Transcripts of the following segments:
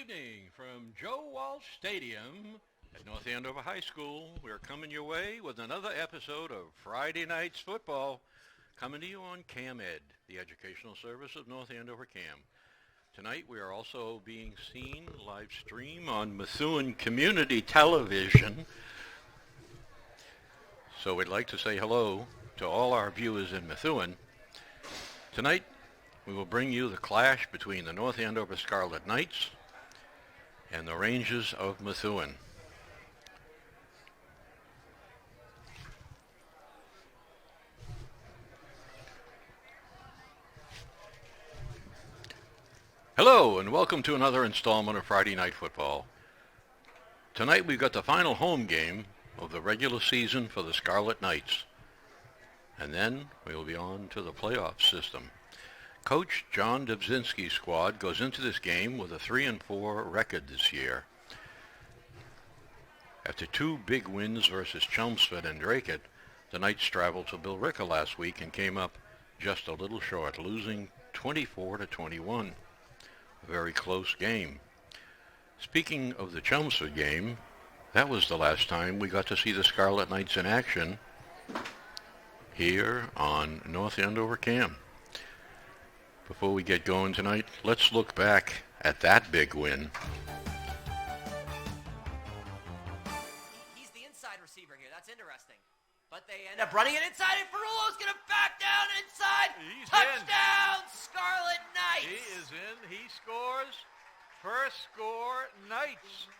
evening from Joe Walsh Stadium at North Andover High School. We're coming your way with another episode of Friday Night's Football, coming to you on CAMED, the educational service of North Andover CAM. Tonight we are also being seen live stream on Methuen Community Television. So we'd like to say hello to all our viewers in Methuen. Tonight we will bring you the clash between the North Andover Scarlet Knights and the Rangers of Methuen. Hello and welcome to another installment of Friday Night Football. Tonight we've got the final home game of the regular season for the Scarlet Knights. And then we will be on to the playoff system. Coach John Dubzinski's squad goes into this game with a 3-4 record this year. After two big wins versus Chelmsford and Dracut, the Knights traveled to Billerica last week and came up just a little short, losing 24-21. A very close game. Speaking of the Chelmsford game, that was the last time we got to see the Scarlet Knights in action here on North Andover CAM. Before we get going tonight, let's look back at that big win. He's the inside receiver here. That's interesting. But they end up running it inside, and Ferrulo's going to back down inside. He's Touchdown, Scarlet Knights. He is in. He scores. First score, Knights.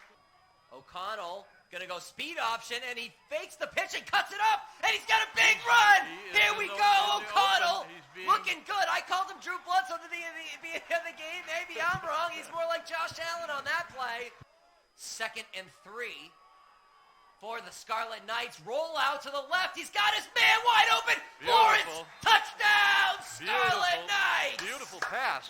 O'Connell going to go speed option, and he fakes the pitch and cuts it up, and he's got a big run. Here we go, O'Connell. Looking good. I called him Drew Bledsoe at the beginning of the game. Maybe I'm wrong. He's more like Josh Allen on that play. 2nd and 3 for the Scarlet Knights. Roll out to the left. He's got his man wide open. Beautiful. Lawrence, touchdown, Scarlet Knights. Beautiful pass.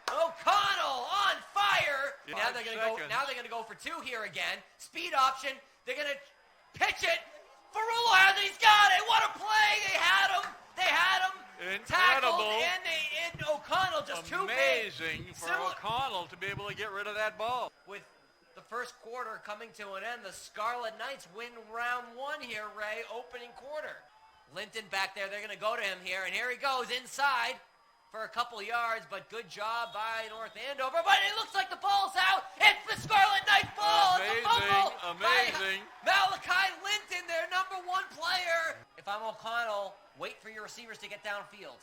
O'Connell on fire. Now 5 they're gonna go for two here again. Speed option. They're gonna pitch it. Ferrulo has it. He's got it. What a play! They had him. Tackled, Incredible. and O'Connell just too big. Amazing for O'Connell to be able to get rid of that ball. With the first quarter coming to an end, the Scarlet Knights win round 1 here, Ray, opening quarter. Linton back there, they're going to go to him here, and here he goes inside for a couple yards, but good job by North Andover. But it looks like the ball's out. It's the Scarlet Knights ball. It's a fumble Amazing. by Malachi Linton, their number 1 player. If I'm O'Connell, wait for your receivers to get downfield.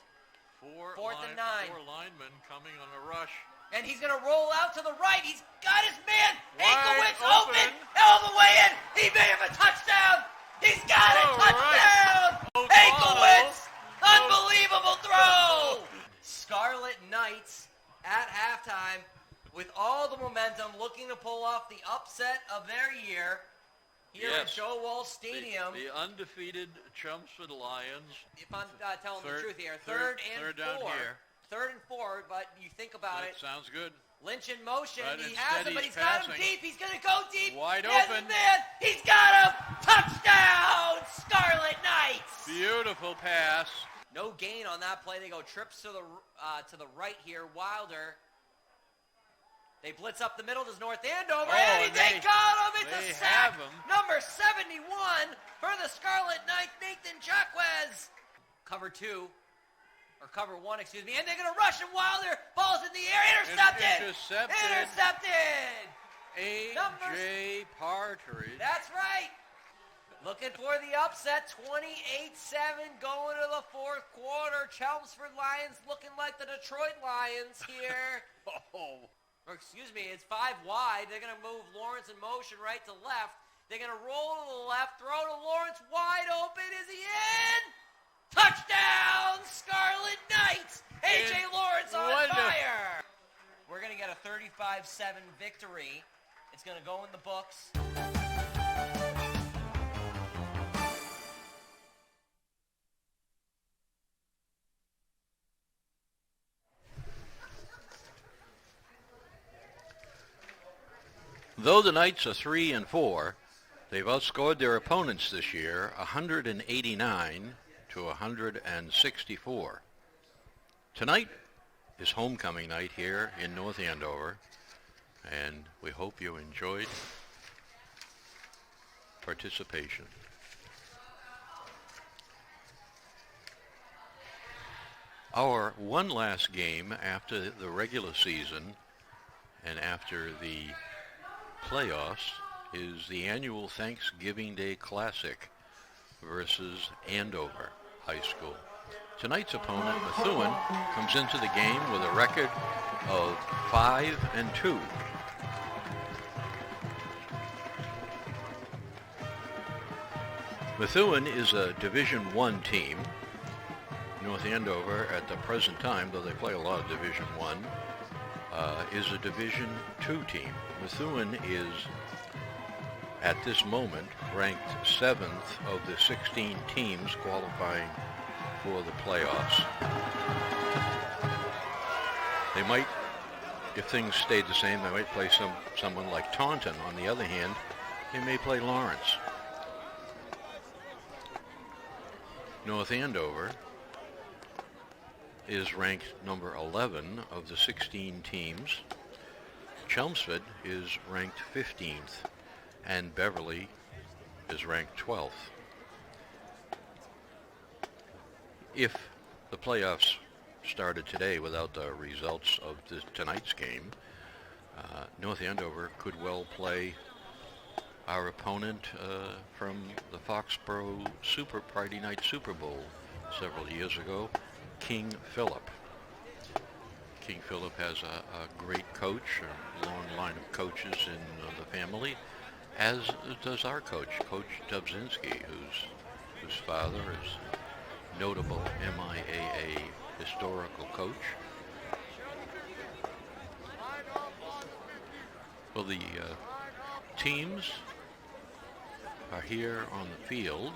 Fourth and 9. 4 linemen coming on a rush. And he's going to roll out to the right. He's got his man. Wide Ankewitz open. all the way in. He may have a touchdown. He's got it. Touchdown. Right. Ankewitz. Unbelievable throw. Scarlet Knights at halftime with all the momentum, looking to pull off the upset of their year here at Joe Walsh Stadium. The undefeated Chelmsford Lions. If I'm telling the truth here, third and down 4. here. 3rd and 4, but you think about it. Sounds good. Lynch in motion. But He has him, but he's passing. got him deep. He's going to go deep. Wide He has open. his man. He's got him. Touchdown, Scarlet Knights. Beautiful pass. No gain on that play. They go trips to the right here. Wilder. They blitz up the middle. Does North Andover. And they got him. It's a sack. Number 71 for the Scarlet Knights, Nathan Jacquez. Cover 2. Or cover 1, excuse me. And they're going to rush him. Wilder. Ball's in the air. Intercepted. A.J. Partridge. That's right. Looking for the upset. 28-7 going to the 4th quarter. Chelmsford Lions looking like the Detroit Lions here. Or excuse me, it's 5 wide. They're going to move Lawrence in motion right to left. They're going to roll to the left. Throw to Lawrence. Wide open. Is he in? Touchdown, Scarlet Knights! A.J. Lawrence on fire! We're going to get a 35-7 victory. It's going to go in the books. Though the Knights are 3-4, they've outscored their opponents this year 189 to 164. Tonight is homecoming night here in North Andover. and we hope you enjoyed participation. Our one last game after the regular season and after the playoffs is the annual Thanksgiving Day Classic versus Andover High School. Tonight's opponent, Methuen, comes into the game with a record of 5-2. Methuen is a Division I team. North Andover, at the present time, though they play a lot of Division I, is a Division II team. Methuen is, at this moment, ranked 7th of the 16 teams qualifying for the playoffs. They might, if things stayed the same, they might play someone like Taunton. On the other hand, they may play Lawrence. North Andover is ranked number 11 of the 16 teams. Chelmsford is ranked 15th, and Beverly is ranked 12th. If the playoffs started today without the results of tonight's game, North Andover could well play our opponent from the Foxborough Friday Night Super Bowl several years ago, King Philip. King Philip has a great coach, a long line of coaches in the family, as does our coach, Coach Dubzinski, whose father is notable MIAA historical coach. Well, the teams are here on the field,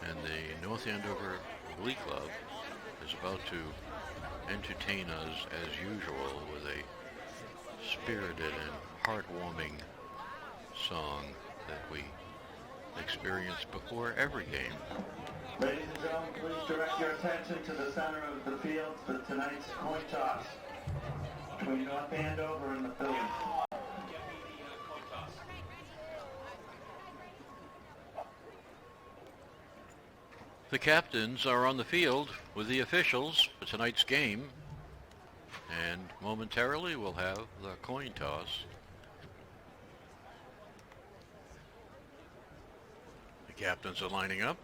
and the North Andover Glee Club is about to entertain us as usual with a spirited and heartwarming song that we experience before every game. Ladies and gentlemen, please direct your attention to the center of the field for tonight's coin toss between North Andover and Methuen. The captains are on the field with the officials for tonight's game, and momentarily we'll have the coin toss. The captains are lining up.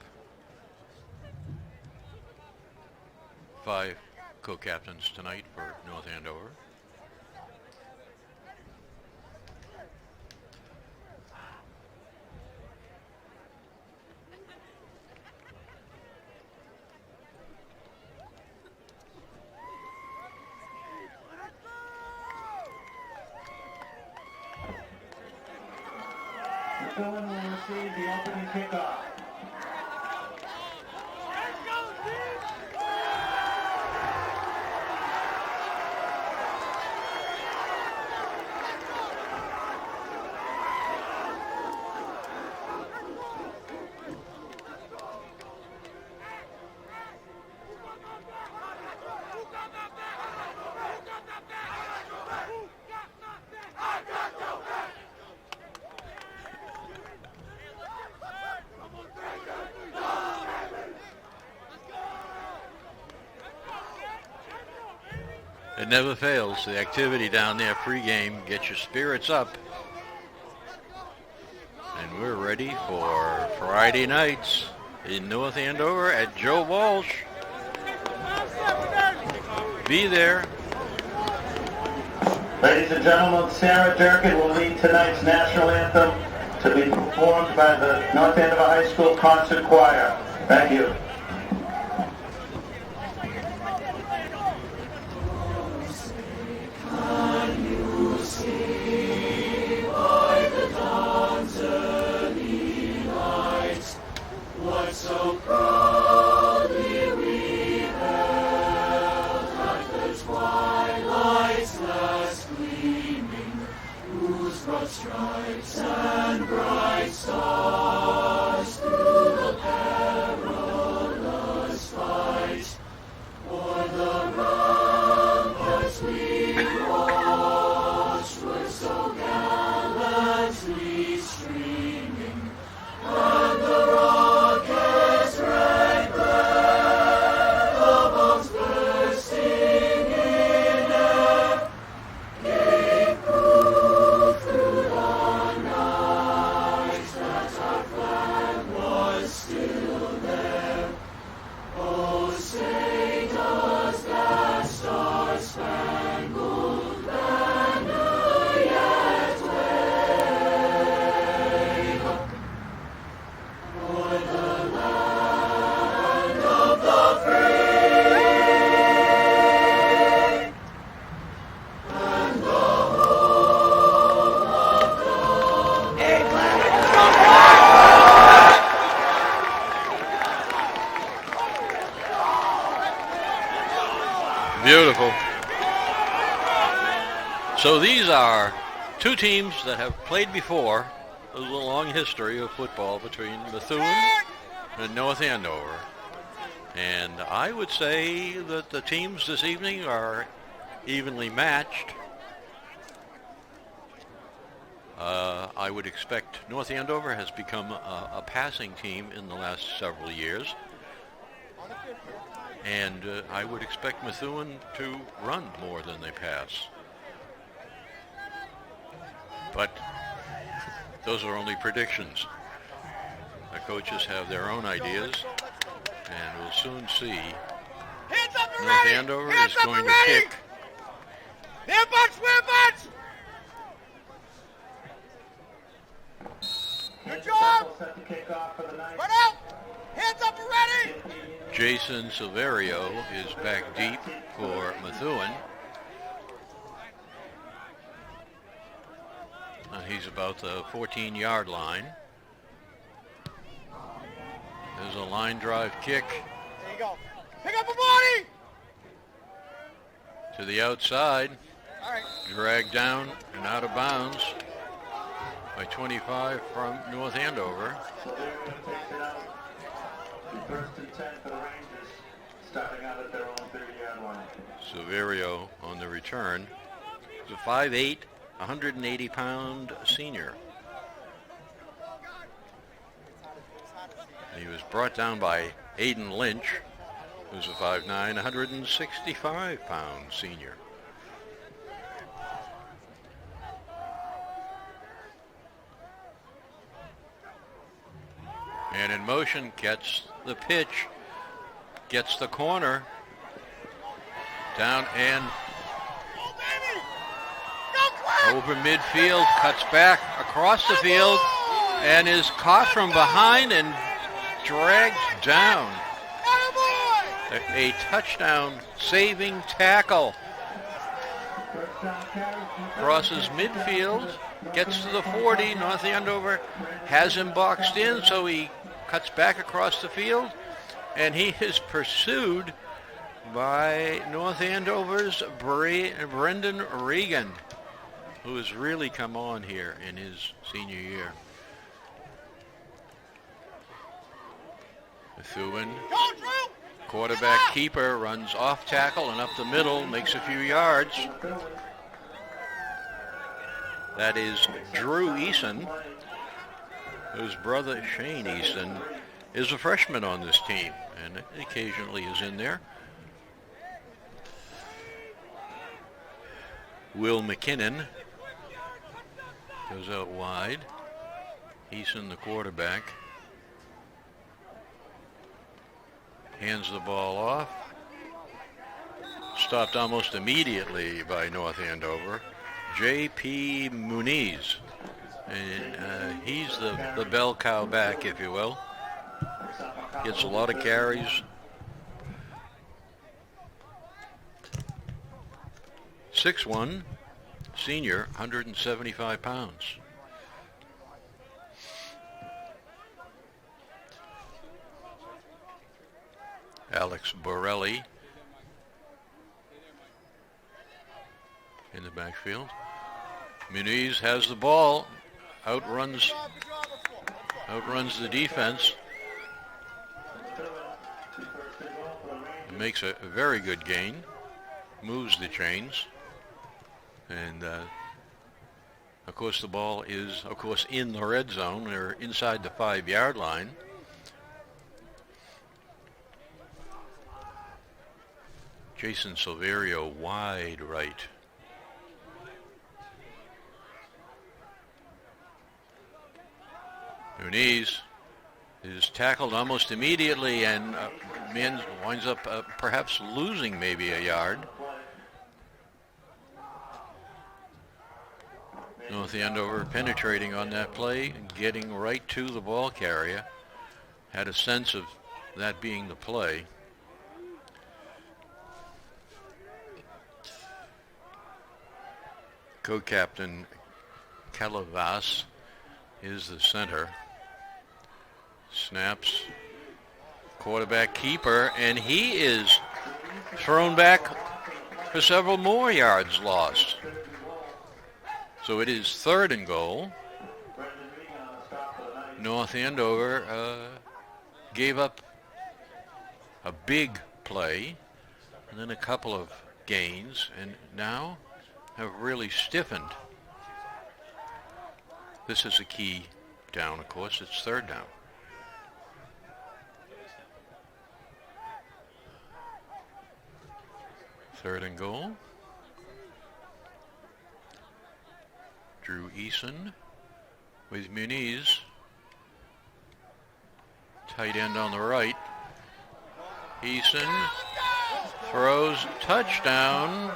5 co-captains tonight for North Andover. Methuen will receive the opening kickoff. It never fails. The activity down there pregame gets your spirits up. And we're ready for Friday nights in North Andover at Joe Walsh. Be there. Ladies and gentlemen, Sarah Durkin will lead tonight's national anthem to be performed by the North Andover High School Concert Choir. Thank you. Stripes and bright stars through the perilous fight, o'er the ramparts we Beautiful. So these are two teams that have played before. There's a long history of football between Methuen and North Andover. And I would say that the teams this evening are evenly matched. I would expect North Andover has become a passing team in the last several years. And I would expect Methuen to run more than they pass. But those are only predictions. The coaches have their own ideas, and we'll soon see. North Andover is going to kick. Near butts! Good job! Run out! Hands up and ready! Jason Silverio is back deep for Methuen. He's about the 14-yard line. There's a line drive kick. There you go. Pick up a body! To the outside. All right. Dragged down and out of bounds by 25 from North Andover. First and 10 for the Rangers, starting out at their own 30-yard line. Silverio on the return. He's a 5'8", 180-pound senior. He was brought down by Aiden Lynch, who's a 5'9", 165-pound senior. And in motion, gets the pitch, gets the corner, down and over midfield, cuts back across the field, and is caught from behind and dragged down. A touchdown saving tackle. Crosses midfield, gets to the 40. North Andover has him boxed in, so he cuts back across the field, and he is pursued by North Andover's Brendan Regan, who has really come on here in his senior year. Methuen, quarterback keeper, runs off tackle and up the middle, makes a few yards. That is Drew Eason, whose brother Shane Eason is a freshman on this team and occasionally is in there. Will McKinnon goes out wide. Eason, the quarterback, hands the ball off. Stopped almost immediately by North Andover. J.P. Muniz. And he's the bell cow back, if you will. Gets a lot of carries. .6'1", senior, 175 pounds. Alex Borelli in the backfield. Muniz has the ball, outruns the defense. Makes a very good gain, moves the chains, and of course the ball is in the red zone or inside the 5-yard line. Jason Silverio wide right. Muniz is tackled almost immediately and winds up perhaps losing maybe a yard. North Andover penetrating on that play and getting right to the ball carrier. Had a sense of that being the play. Co-captain Calavas is the center. Snaps. Quarterback keeper, and he is thrown back for several more yards lost. So it is 3rd and goal. North Andover gave up a big play and then a couple of gains, and now have really stiffened. This is a key down, of course. It's 3rd down. Third and goal. Drew Eason with Muniz. Tight end on the right. Eason throws, touchdown.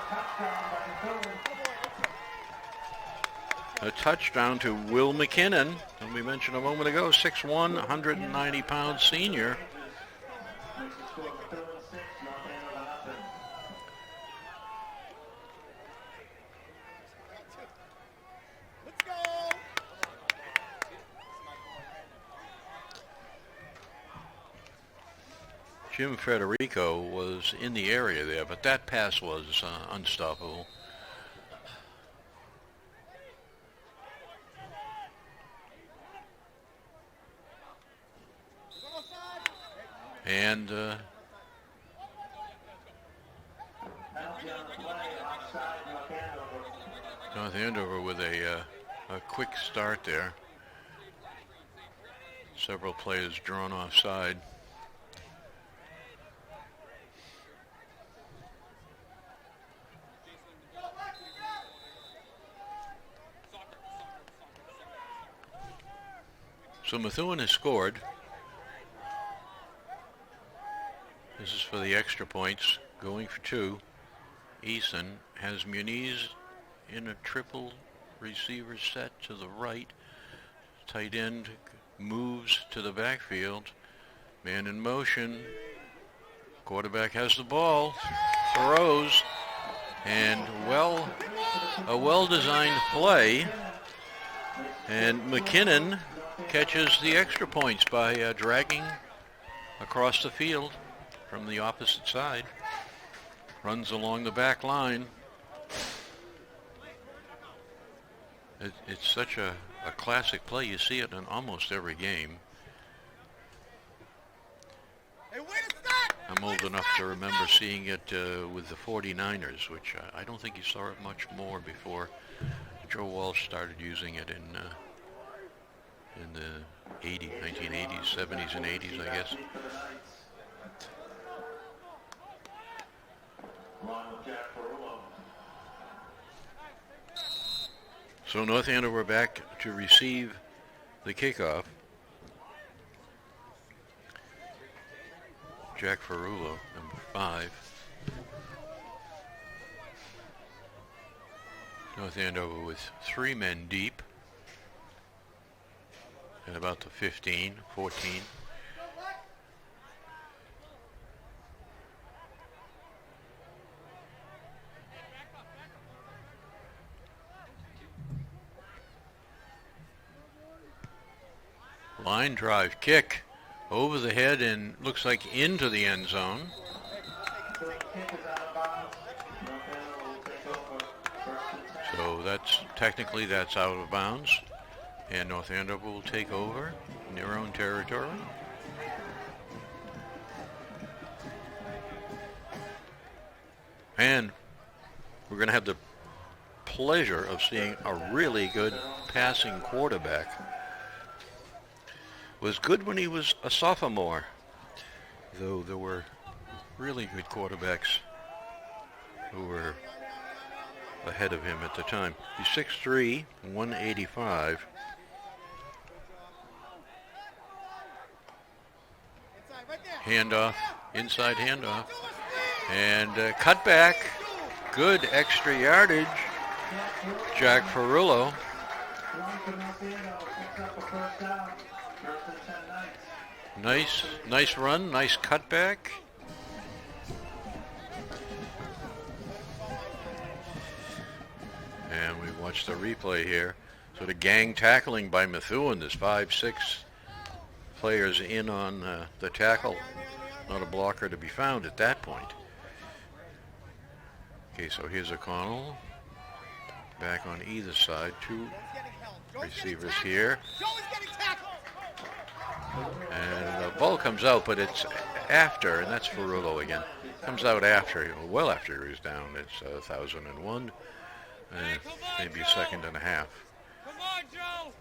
A touchdown to Will McKinnon, whom we mentioned a moment ago, 6'1", 190-pound senior. Jim Federico was in the area there, but that pass was unstoppable. And North Andover with a quick start there. Several players drawn offside. So Methuen has scored. This is for the extra points, going for 2. Eason has Muniz in a triple receiver set to the right. Tight end moves to the backfield. Man in motion. Quarterback has the ball, throws, and a well-designed play. And McKinnon catches the extra points by dragging across the field from the opposite side. Runs along the back line. It's such a classic play. You see it in almost every game. I'm old enough to remember seeing it with the 49ers, which I don't think you saw it much more before Joe Walsh started using it in the 1980s, 70s, and 80s, I guess. So North Andover back to receive the kickoff. Jack Ferrulo, number 5. North Andover with 3 men deep at about the 15, 14. Line drive kick over the head and looks like into the end zone. So that's out of bounds, and North Andover will take over in their own territory. And we're going to have the pleasure of seeing a really good passing quarterback. Was good when he was a sophomore, though there were really good quarterbacks who were ahead of him at the time. He's 6'3", 185. Handoff, inside handoff, and cut back. Good extra yardage. Jack Ferrulo. Nice run, nice cutback. And we watch the replay here. So the gang tackling by Methuen. There's 5-6 players in on the tackle. Not a blocker to be found at that point. Okay, so here's O'Connell. Back on either side. Two receivers here. And the ball comes out, but it's after, and that's Ferrullo again. Comes out after, well after he was down. It's 1,001, maybe a second and a half. Come on, Joe!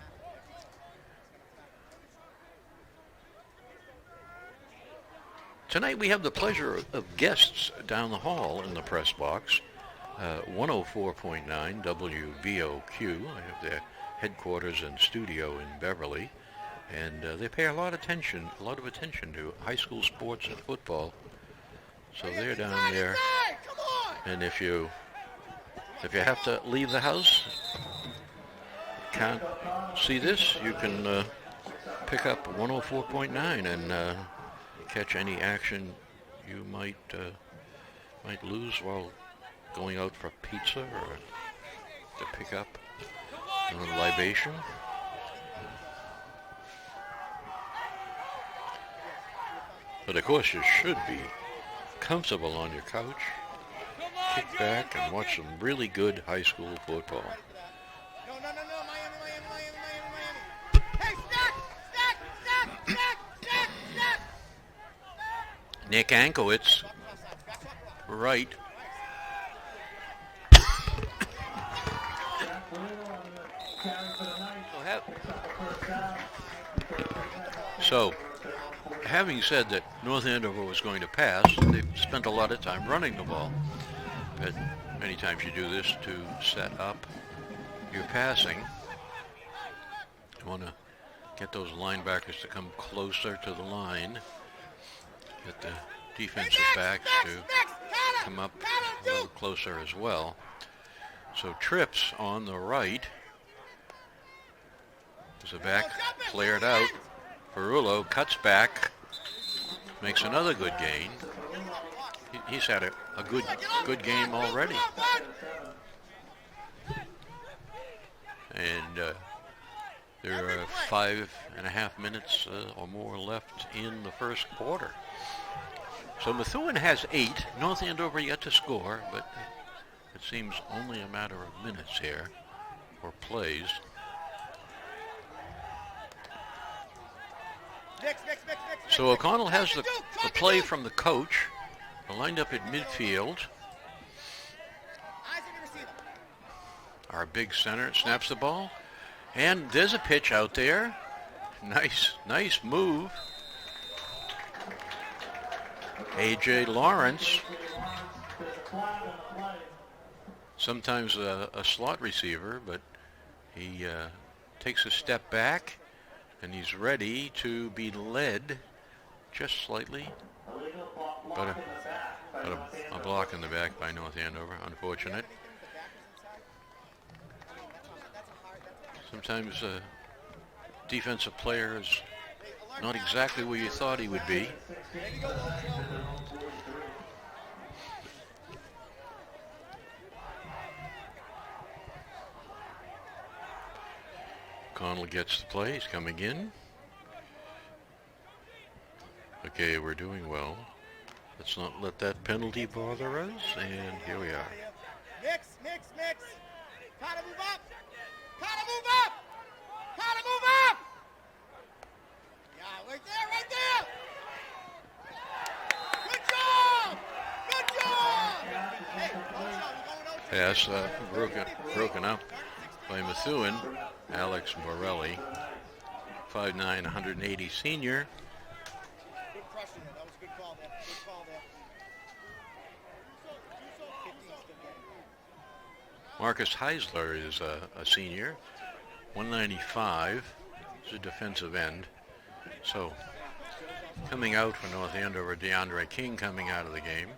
Tonight we have the pleasure of guests down the hall in the press box. 104.9 WVOQ. I have their headquarters and studio in Beverly, and they pay a lot of attention to high school sports and football. So they're down there, and if you have to leave the house, can't see this, you can pick up 104.9 and catch any action you might lose while going out for pizza or to pick up a libation. But of course you should be comfortable on your couch, kick back and watch some really good high school football. No, Miami. Hey, stack! Nick Ankowitz, right. So, having said that North Andover was going to pass, they spent a lot of time running the ball. But many times you do this to set up your passing. You want to get those linebackers to come closer to the line. Get the defensive backs to come up a little closer as well. So trips on the right. There's a back flared out. Ferrullo cuts back, makes another good gain. He's had a good game already. And there are 5.5 minutes or more left in the first quarter. So Methuen has 8. North Andover yet to score, but it seems only a matter of minutes here, or plays. So O'Connell has the play from the coach, lined up at midfield. Our big center snaps the ball, and there's a pitch out there. Nice move. A.J. Lawrence, sometimes a slot receiver, but he takes a step back, and he's ready to be led just slightly. But a block in the back by North Andover, unfortunate. Sometimes a defensive player is not exactly where you thought he would be. Connell gets the play. He's coming in. Okay, we're doing well. Let's not let that penalty bother us. And here we are. Mix. Gotta move up. Yeah, right there. Good job. Hey, Pass broken up by Methuen. Alex Morelli, 5'9", 180 senior. Good question. That was a good call there. Marcus Heisler is a senior, 195. He's a defensive end. So coming out for North Andover, DeAndre King coming out of the game.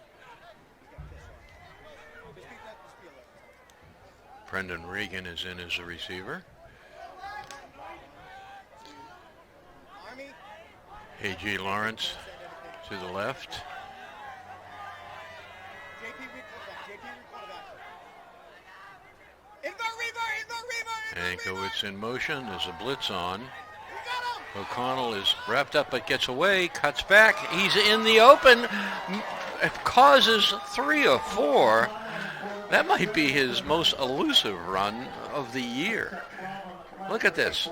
Brendan Regan is in as a receiver. A.J. Lawrence to the left. Ankowitz in motion. There's a blitz on. O'Connell is wrapped up but gets away, cuts back. He's in the open. It causes 3 or 4 That might be his most elusive run of the year. Look at this.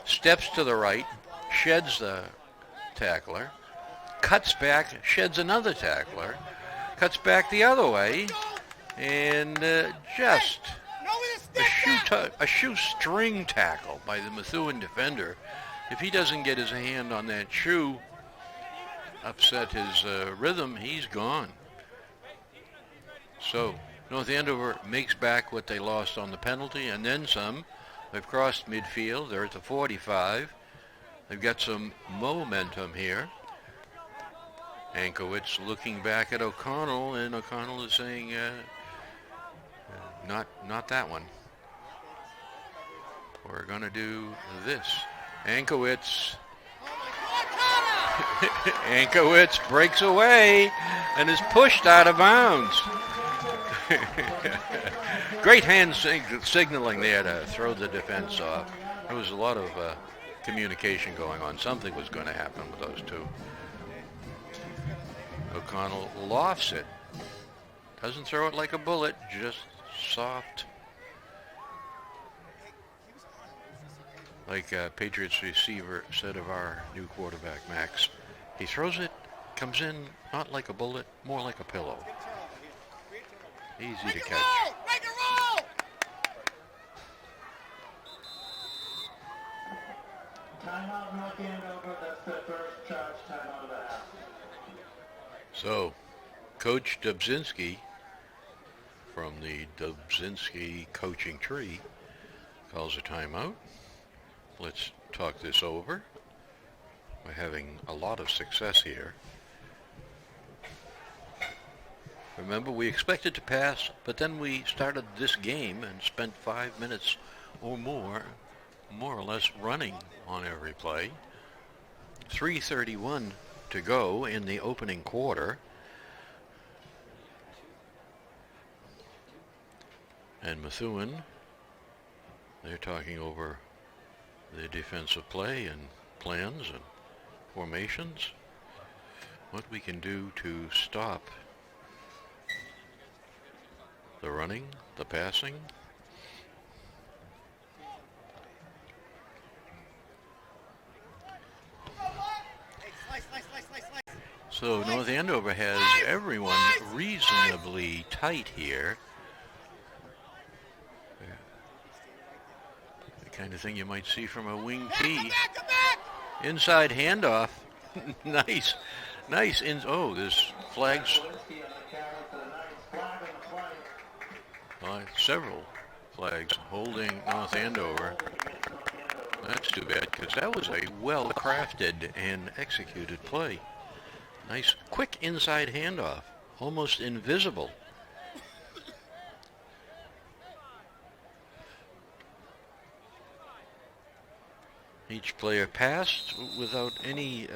Steps to the right, sheds the tackler, cuts back, sheds another tackler, cuts back the other way, and just a shoestring tackle by the Methuen defender. If he doesn't get his hand on that shoe, upset his rhythm, he's gone. So North Andover makes back what they lost on the penalty and then some. They've crossed midfield. They're at the 45. They've got some momentum here. Ankowitz looking back at O'Connell, and O'Connell is saying, not that one. We're going to do this. Ankowitz breaks away and is pushed out of bounds. Great hand signaling there to throw the defense off. There was a lot of communication going on. Something was going to happen with those two. O'Connell lofts it. Doesn't throw it like a bullet, just soft. Like Patriots receiver said of our new quarterback, Max. He throws it, comes in not like a bullet, more like a pillow. Easy to catch. Make it roll! Timeout, North Andover. That's the first charge timeout of the half. So, Coach Dubzinski from the Dubzinski coaching tree calls a timeout. Let's talk this over. We're having a lot of success here. Remember, we expected to pass, but then we started this game and spent 5 minutes or more or less running on every play. 3:31 to go in the opening quarter. And Methuen, they're talking over the defensive play and plans and formations. What we can do to stop the running, the passing. So North Andover has everyone reasonably tight here. The kind of thing you might see from a wing T. Inside handoff. Nice. There's flags. Several flags holding North Andover. That's too bad, because that was a well-crafted and executed play. Nice, quick inside handoff, almost invisible. Each player passed without any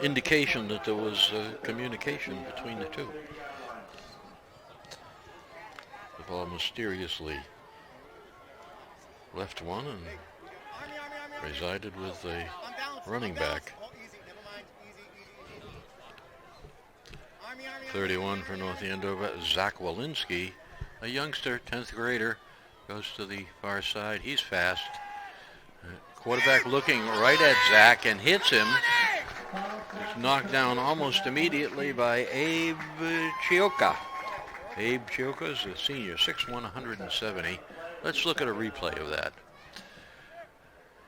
indication that there was communication between the two. The ball mysteriously left one and resided with the running back. 31 for North Andover, Zach Walensky, a youngster, 10th grader, goes to the far side. He's fast. Quarterback looking right at Zach and hits him. It's knocked down almost immediately by Abe Chioka. Abe Chioka is a senior, 6'1", 170. Let's look at a replay of that.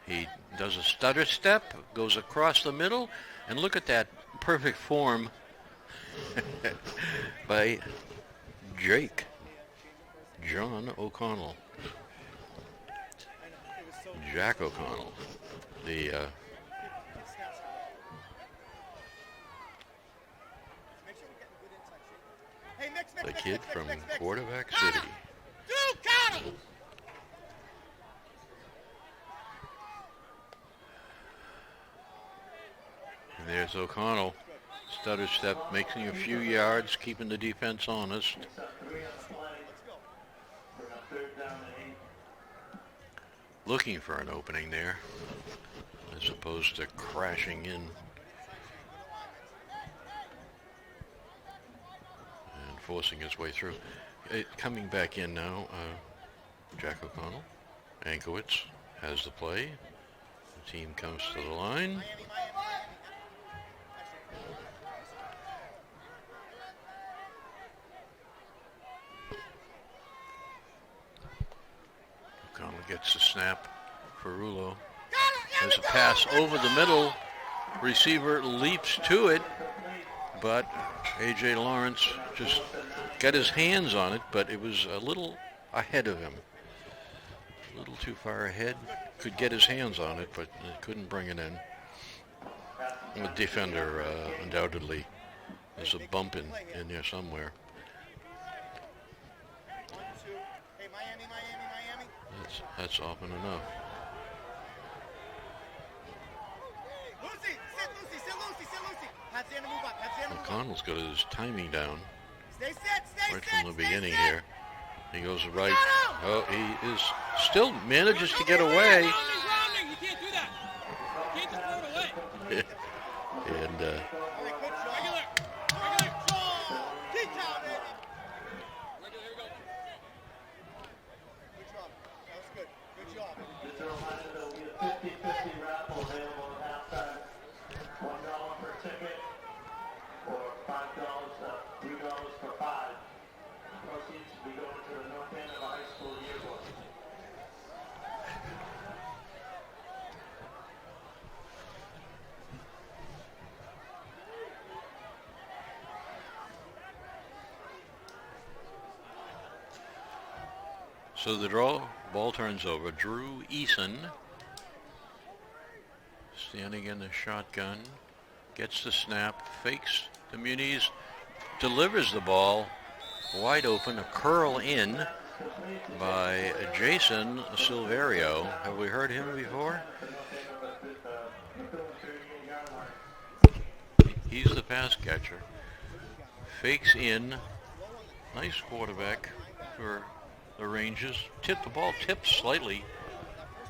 He does a stutter step, goes across the middle, and look at that perfect form by John O'Connell. Jack O'Connell, the kid from Quarterback City. And there's O'Connell. Stutter step, making a few yards, keeping the defense honest. Looking for an opening there, as opposed to crashing in. And forcing his way through. Coming back in now, Jack O'Connell. Ankowitz has the play. The team comes to the line. O'Connell gets the snap for Rulo. There's a pass over the middle. Receiver leaps to it, but A.J. Lawrence just got his hands on it, but it was a little ahead of him. A little too far ahead. Could get his hands on it, but couldn't bring it in. The defender undoubtedly. There's a bump in there somewhere. That's often enough. O'Connell's got his timing down right from the beginning here. He goes right. Oh, he is still manages to get away. You can't do that. You can't just throw it away. And Just a reminder, there will be a 50-50 raffle available at halftime. $1 per ticket, or $5, $3 for 5. Proceeds will be going to the North Andover High School yearbook. so the ball turns over. Drew Eason standing in the shotgun, gets the snap, fakes the Muniz, delivers the ball wide open, a curl in by Jason Silverio. Have we heard him before? He's the pass catcher. Fakes in. Nice quarterback for the Rangers. The ball tipped slightly,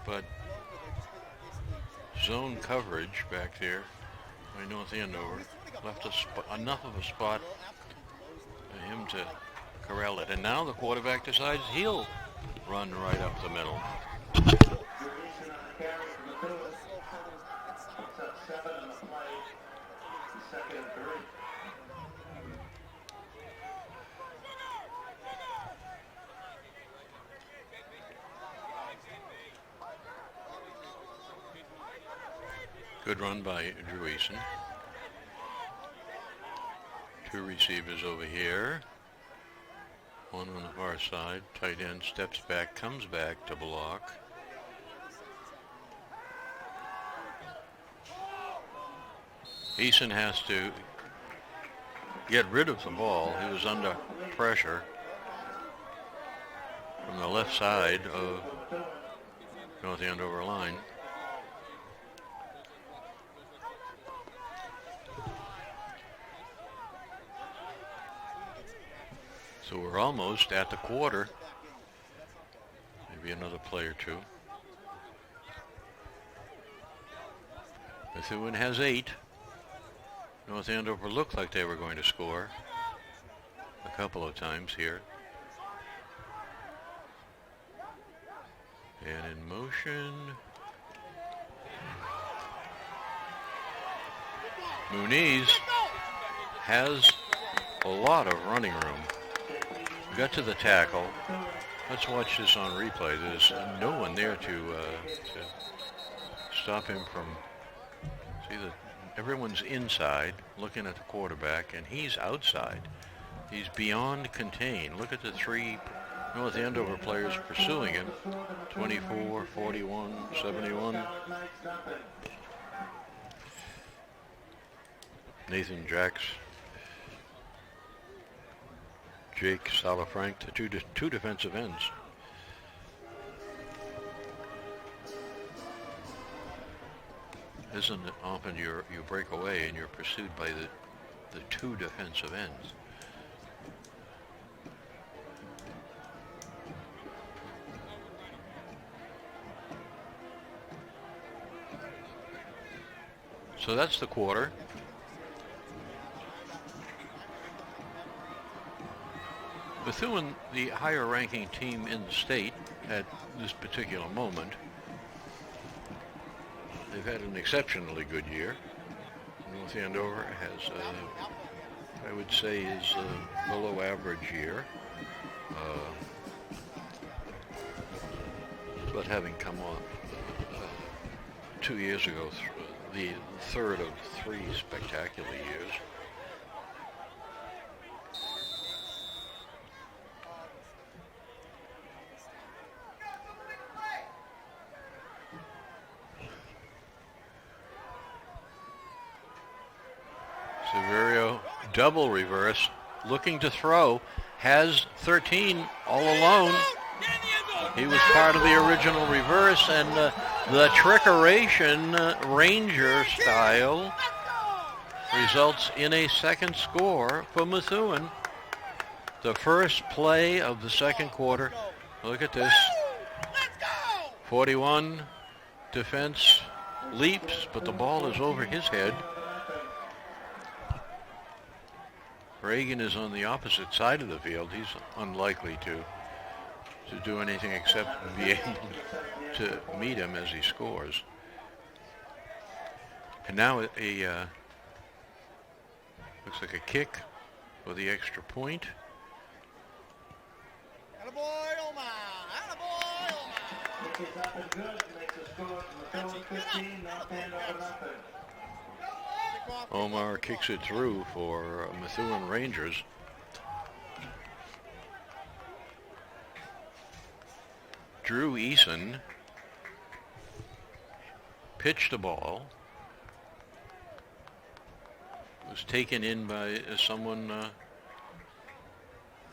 but zone coverage back there by North Andover left enough of a spot for him to corral it. And now the quarterback decides he'll run right up the middle. Good run by Drew Eason. Two receivers over here. One on the far side. Tight end steps back, comes back to block. Eason has to get rid of the ball. He was under pressure from the left side of North Andover line. So we're almost at the quarter. Maybe another play or two. Methuen has 8. North Andover looked like they were going to score a couple of times here. And in motion, Muniz has a lot of running room. Got to the tackle. Let's watch this on replay. There's no one there to stop him from. See, everyone's inside looking at the quarterback, and he's outside. He's beyond contained. Look at the 3 North Andover players pursuing him. 24, 41, 71. Nathan Jacks. Jake Salafranc, the two defensive ends. Isn't it often you break away and you're pursued by the two defensive ends? So that's the quarter. Methuen, the higher ranking team in the state at this particular moment. They've had an exceptionally good year. North Andover has, I would say, is a below average year. But having come off 2 years ago, the third of 3 spectacular years. Severio, double reverse, looking to throw, has 13 all alone. He was part of the original reverse, and the trickeration Ranger style results in a second score for Methuen. The first play of the second quarter. Look at this. 41 defense leaps, but the ball is over his head. Reagan is on the opposite side of the field. He's unlikely to do anything except be able to meet him as he scores. And now a looks like a kick for the extra point. Attaboy, Omar! Attaboy, Omar! Kick is up and good. Makes the score Methuen 15, North Andover nothing. Omar kicks it through for Methuen Rangers. Drew Eason pitched the ball. Was taken in by someone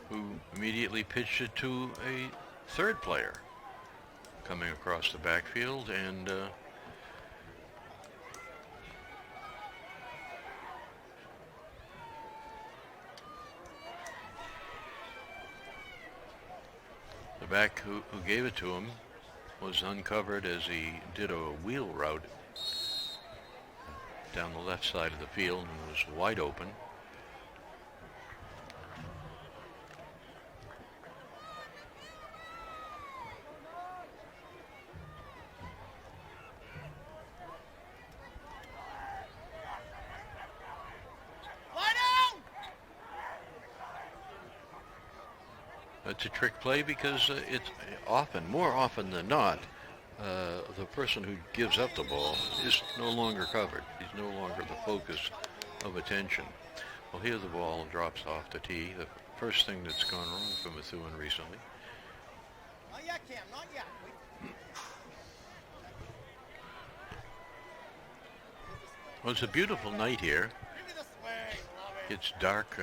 who immediately pitched it to a third player coming across the backfield, and the back who gave it to him was uncovered as he did a wheel route down the left side of the field and was wide open. It's a trick play because it's more often than not, the person who gives up the ball is no longer covered. He's no longer the focus of attention. Well, here the ball drops off the tee. The first thing that's gone wrong for Methuen recently. Not yet, Cam, not yet. Well, it's a beautiful night here. Give me the swing, love it. It's dark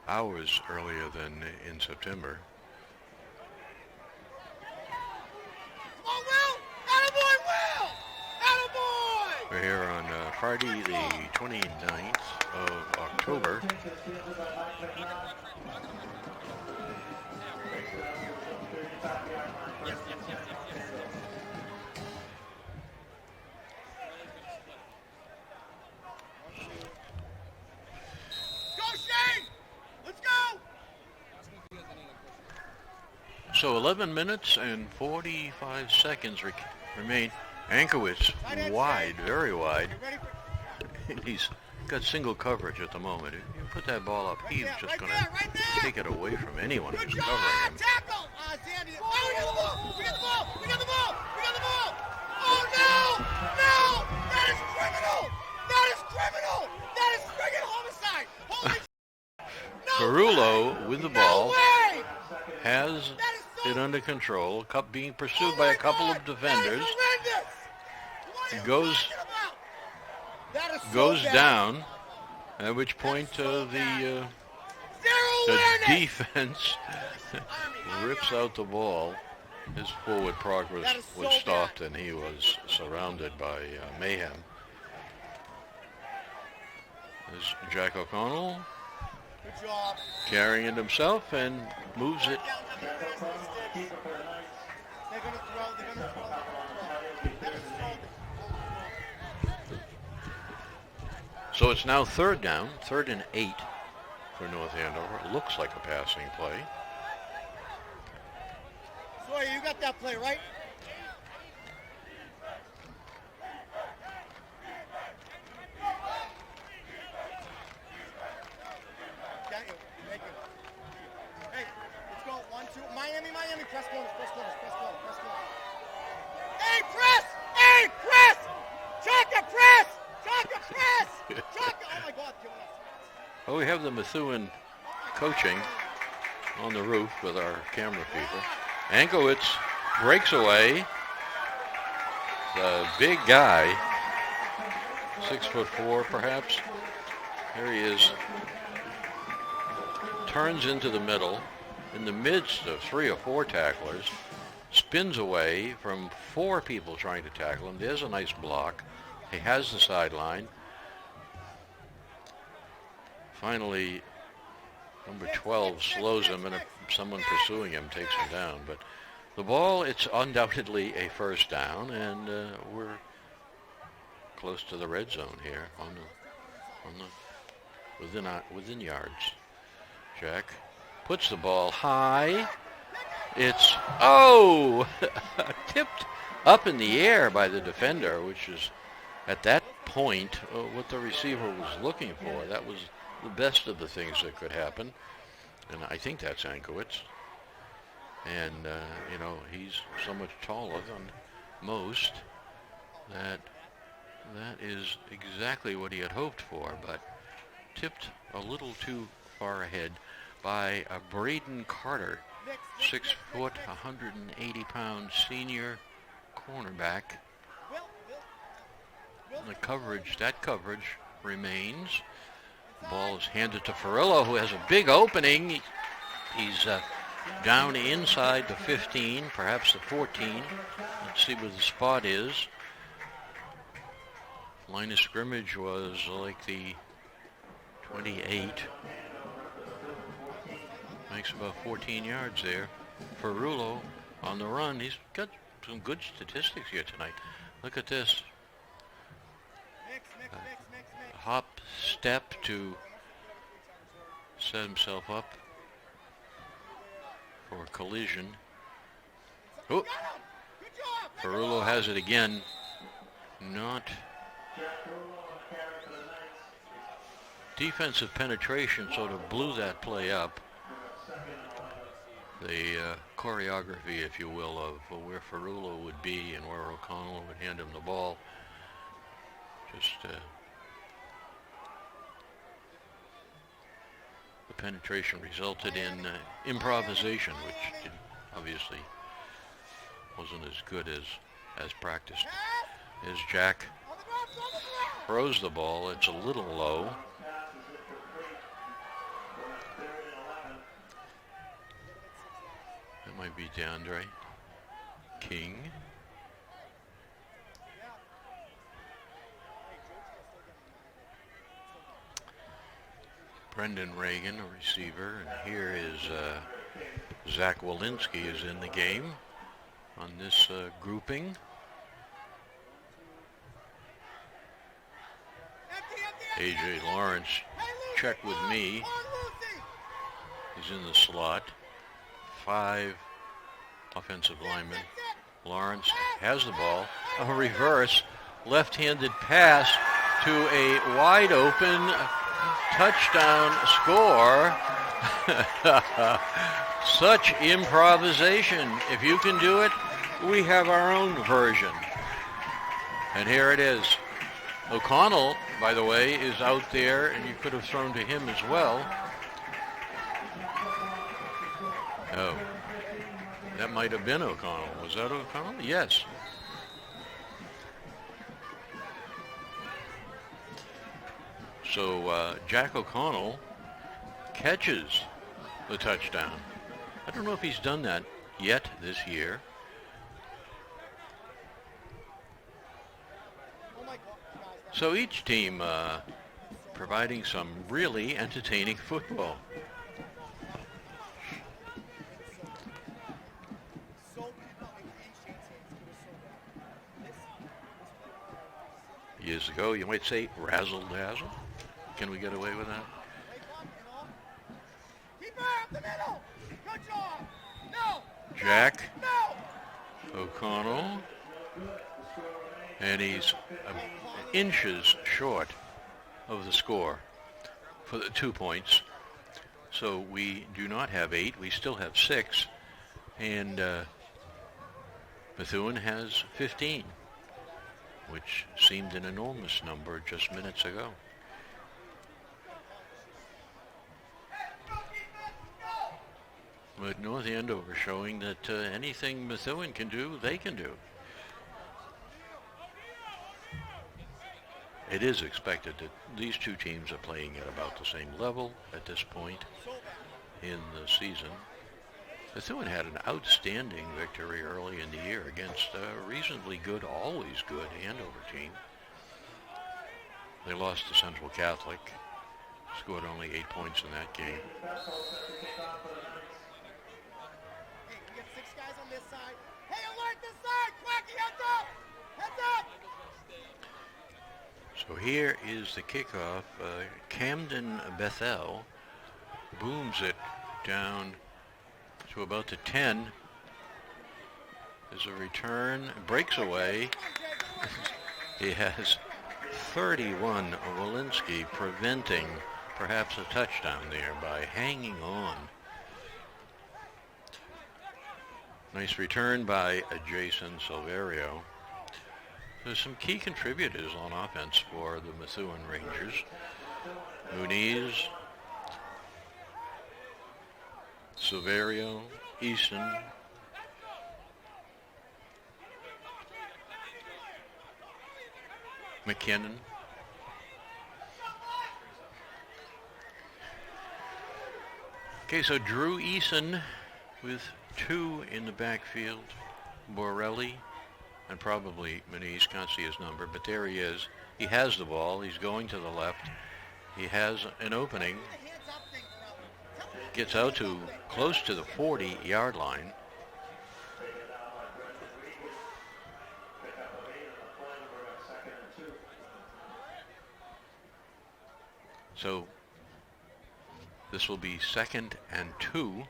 hours earlier than in September. Come on, Will! Attaboy, Will! Attaboy! We're here on Friday the 29th of October. Kick is fielded by Mike McNabb. Makes it out to the 35-yard line. First and 10. Go, Shane! Let's go! So 11 minutes and 45 seconds remain. Ankowitz wide, very wide. You ready for... And he's got single coverage at the moment. If you put that ball up, he's just going to right there! take it away from anyone Good who's job! covering him. Tackle! Sandy. Oh, we got the ball! We got the ball! We got the ball! We got the ball! Oh, no! No! That is criminal! That is criminal! That is friggin' homicide! Holy Carullo with the ball No way! has That is so... it under control, being pursued by a couple of defenders. That is horrendous! What are you Goes- talking about? That is so Goes bad. down, at which point so the Zero the awareness! defense rips out the ball. His forward progress That is was so stopped, and he was surrounded by mayhem. There's Jack O'Connell Good job. carrying it himself and moves it. Jack O'Connell, keeper for the Knights. They're gonna throw. They're gonna throw. So it's now third down, 3rd and 8. for North Andover. It looks like a passing play. Sawyer, you got that play, right? Got you. Thank you. Hey, let's go. 1, 2. Miami. Press corners. Hey, press! Chaka, press! Chaka! Oh, my God. Well, we have the Methuen coaching on the roof with our camera people. Ankowitz breaks away. The big guy, 6'4" perhaps. There he is. Turns into the middle in the midst of 3 or 4 tacklers. Spins away from 4 people trying to tackle him. There's a nice block. He has the sideline. Finally, number 12 slows him, and someone pursuing him takes him down. But the ball, it's undoubtedly a first down, and we're close to the red zone here within yards. Jack puts the ball high. It's tipped up in the air by the defender, which is at that point what the receiver was looking for. That was the best of the things that could happen, and I think that's Ankowitz. And he's so much taller than most that is exactly what he had hoped for, but tipped a little too far ahead by a Braden Carter, 6 foot, 180 pound senior cornerback. And that coverage remains. The ball is handed to Ferrillo, who has a big opening. He's down inside the 15, perhaps the 14. Let's see where the spot is. Line of scrimmage was like the 28. Makes about 14 yards there. Ferrillo on the run. He's got some good statistics here tonight. Look at this. Hop, step to set himself up for a collision. Oh, Ferrillo has it again. Not defensive penetration sort of blew that play up. The choreography, if you will, of where Ferrillo would be and where O'Connell would hand him the ball. Just the penetration resulted in improvisation, which obviously wasn't as good as practiced. As Jack throws the ball, it's a little low. That might be DeAndre King. Brendan Reagan, a receiver, and here is Zach Walensky is in the game on this grouping. A.J. Lawrence, check with me. He's in the slot. 5 offensive linemen. Lawrence has the ball. A reverse left-handed pass to a wide open touchdown score. Such improvisation. If you can do it, we have our own version. And here it is. O'Connell, by the way, is out there, and you could have thrown to him as well. Oh, that might have been O'Connell. Was that O'Connell? Yes. So Jack O'Connell catches the touchdown. I don't know if he's done that yet this year. So each team providing some really entertaining football. Years ago, you might say razzle-dazzle. Can we get away with that? up the middle. Good job. No. Jack No. O'Connell, and he's inches short of the score for the 2 points. So we do not have 8. We still have 6. And Methuen has 15, which seemed an enormous number just minutes ago. But North Andover showing that anything Methuen can do, they can do. It is expected that these two teams are playing at about the same level at this point in the season. Methuen had an outstanding victory early in the year against a reasonably good, always good Andover team. They lost to Central Catholic, scored only 8 points in that game. Hey, we got 6 guys on this side. Hey, alert this side. Quacky, heads up. Heads up. So here is the kickoff. Camden Bethel booms it down to about the 10. There's a return, breaks away. He has 31 Walensky preventing perhaps a touchdown there by hanging on. Nice return by Jason Silverio. There's some key contributors on offense for the Methuen Rangers. Muniz, Silverio, Easton, McKinnon. Okay, so Drew Eason with 2 in the backfield. Borelli and probably Muniz, can't see his number, but there he is. He has the ball. He's going to the left. He has an opening. Gets out to close to the 40-yard line. So this will be 2nd and 2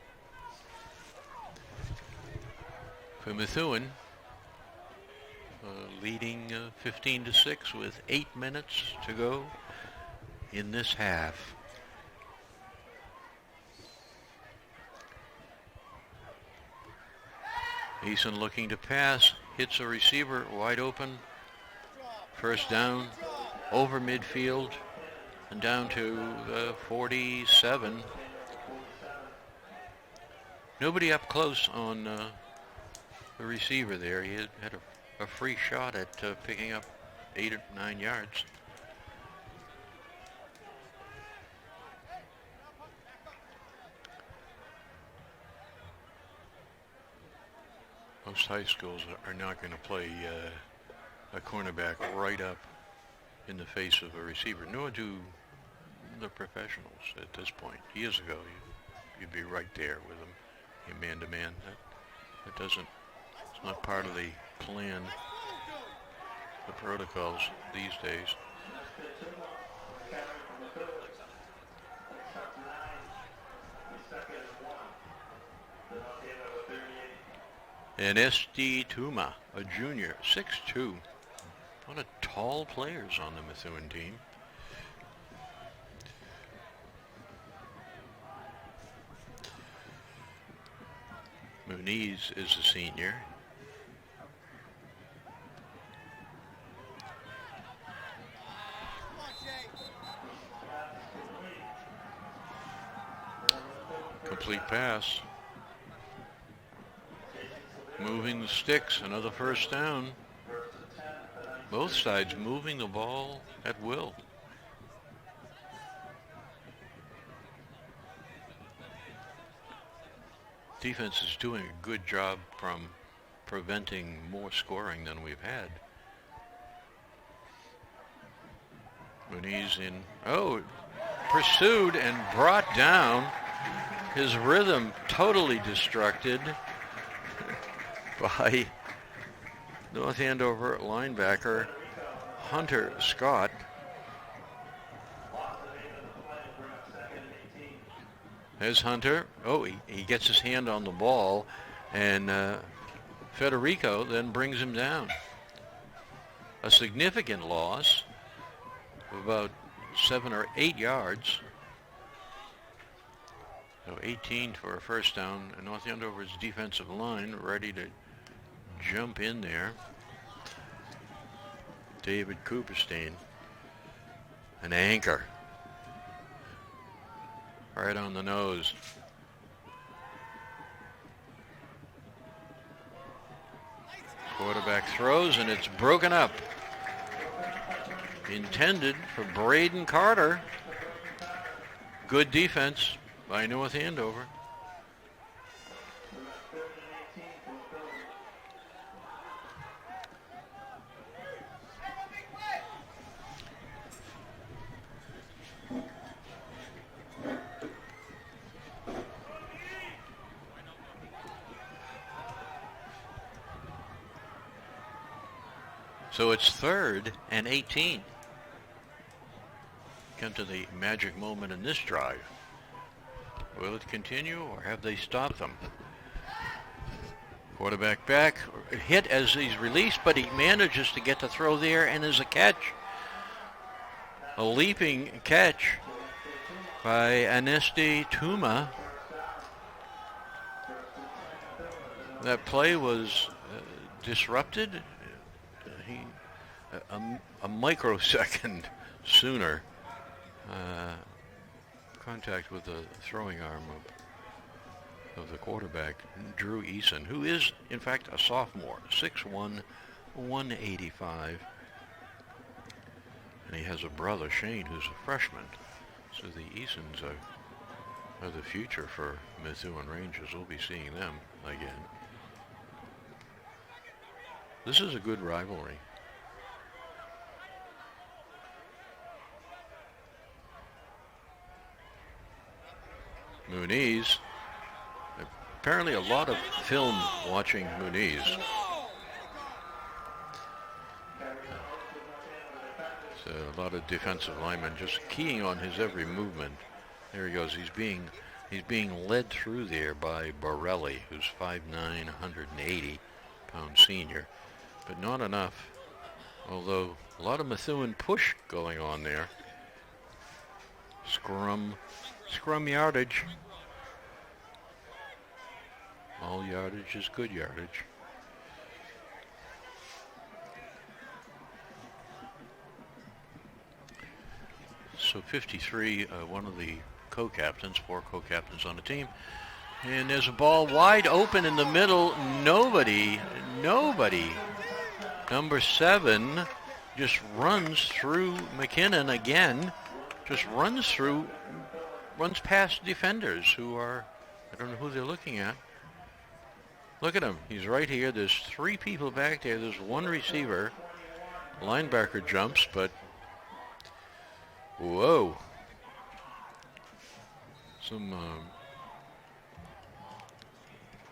for Methuen, leading 15-6 with 8 minutes to go in this half. Eason looking to pass, hits a receiver wide open. First down, over midfield, and down to 47. Nobody up close on the receiver there. He had a free shot at picking up 8 or 9 yards. Most high schools are not going to play a cornerback right up in the face of a receiver, nor do the professionals at this point. Years ago, you'd be right there with them, man-to-man. That doesn't, it's not part of the plan, the protocols these days. And S.D. Tuma, a junior, 6'2". A lot of tall players on the Methuen team. Muniz is a senior. Complete pass. Moving the sticks, another first down. Both sides moving the ball at will. Defense is doing a good job from preventing more scoring than we've had. Muniz in, pursued and brought down. His rhythm totally destructed by North Andover linebacker Hunter Scott. There's Hunter. Oh, he gets his hand on the ball, and Federico then brings him down. A significant loss of about 7 or 8 yards. So 18 for a first down. And North Andover's defensive line ready to jump in there. David Cooperstein, an anchor. Right on the nose. Quarterback throws, and it's broken up. Intended for Braden Carter. Good defense by North Andover. So it's 3rd and 18. Come to the magic moment in this drive. Will it continue, or have they stopped them? Quarterback back, hit as he's released, but he manages to get the throw there, and there's a catch. A leaping catch by Anesti Tuma. That play was disrupted. A microsecond sooner. Contact with the throwing arm of the quarterback, Drew Eason, who is, in fact, a sophomore, 6'1", 185. And he has a brother, Shane, who's a freshman. So the Easons are the future for Methuen Rangers. We'll be seeing them again. This is a good rivalry. Muniz. Apparently a lot of film watching Muniz. So a lot of defensive linemen just keying on his every movement. There he goes. He's being led through there by Borelli, who's 5'9", 180-pound senior. But not enough. Although a lot of Methuen push going on there. Scrum yardage. All yardage is good yardage. So 53, one of the co-captains, 4 co-captains on the team. And there's a ball wide open in the middle. Nobody. Number 7 just runs through McKinnon again. Just runs past defenders who are, I don't know who they're looking at. Look at him. He's right here. There's 3 people back there. There's 1 receiver. Linebacker jumps, but whoa. Some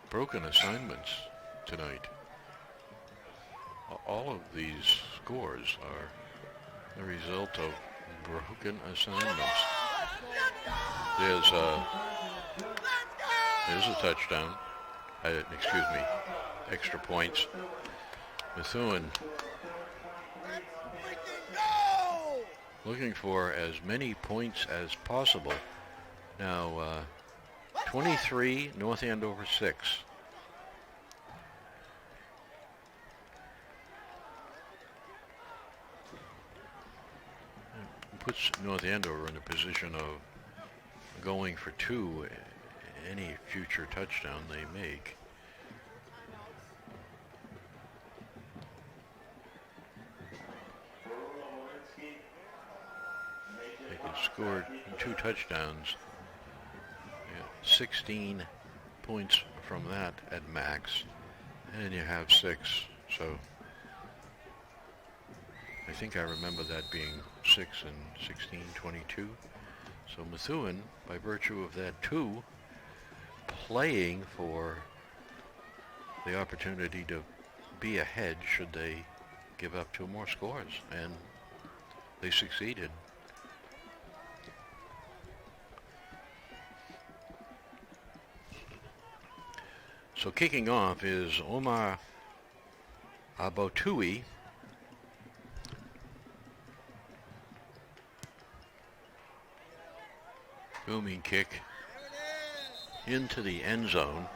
broken assignments tonight. All of these scores are the result of broken assignments. There's a touchdown. Excuse me, extra points. Methuen looking for as many points as possible. Now, 23, North Andover 6. Puts North Andover in a position of going for 2 any future touchdown they make. They can score 2 touchdowns. 16 points from that at max, and you have 6. So I think I remember that being 6 and 16, 22. So Methuen, by virtue of that 2, playing for the opportunity to be ahead should they give up 2 more scores, and they succeeded. So kicking off is Omar Abotui. Booming kick into the end zone.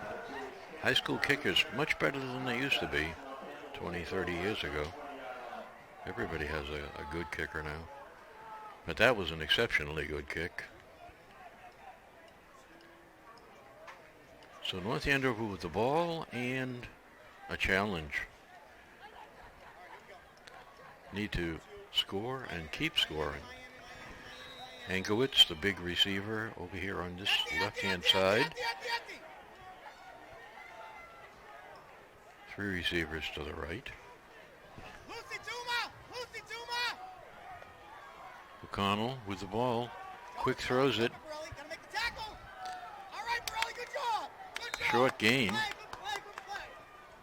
High school kickers much better than they used to be 20, 30 years ago. Everybody has a good kicker now. But that was an exceptionally good kick. So North Andover with the ball and a challenge. Need to score and keep scoring. Hankowitz, the big receiver, over here on this left-hand side. 3 receivers to the right. O'Connell with the ball. Quick throws it. Short gain.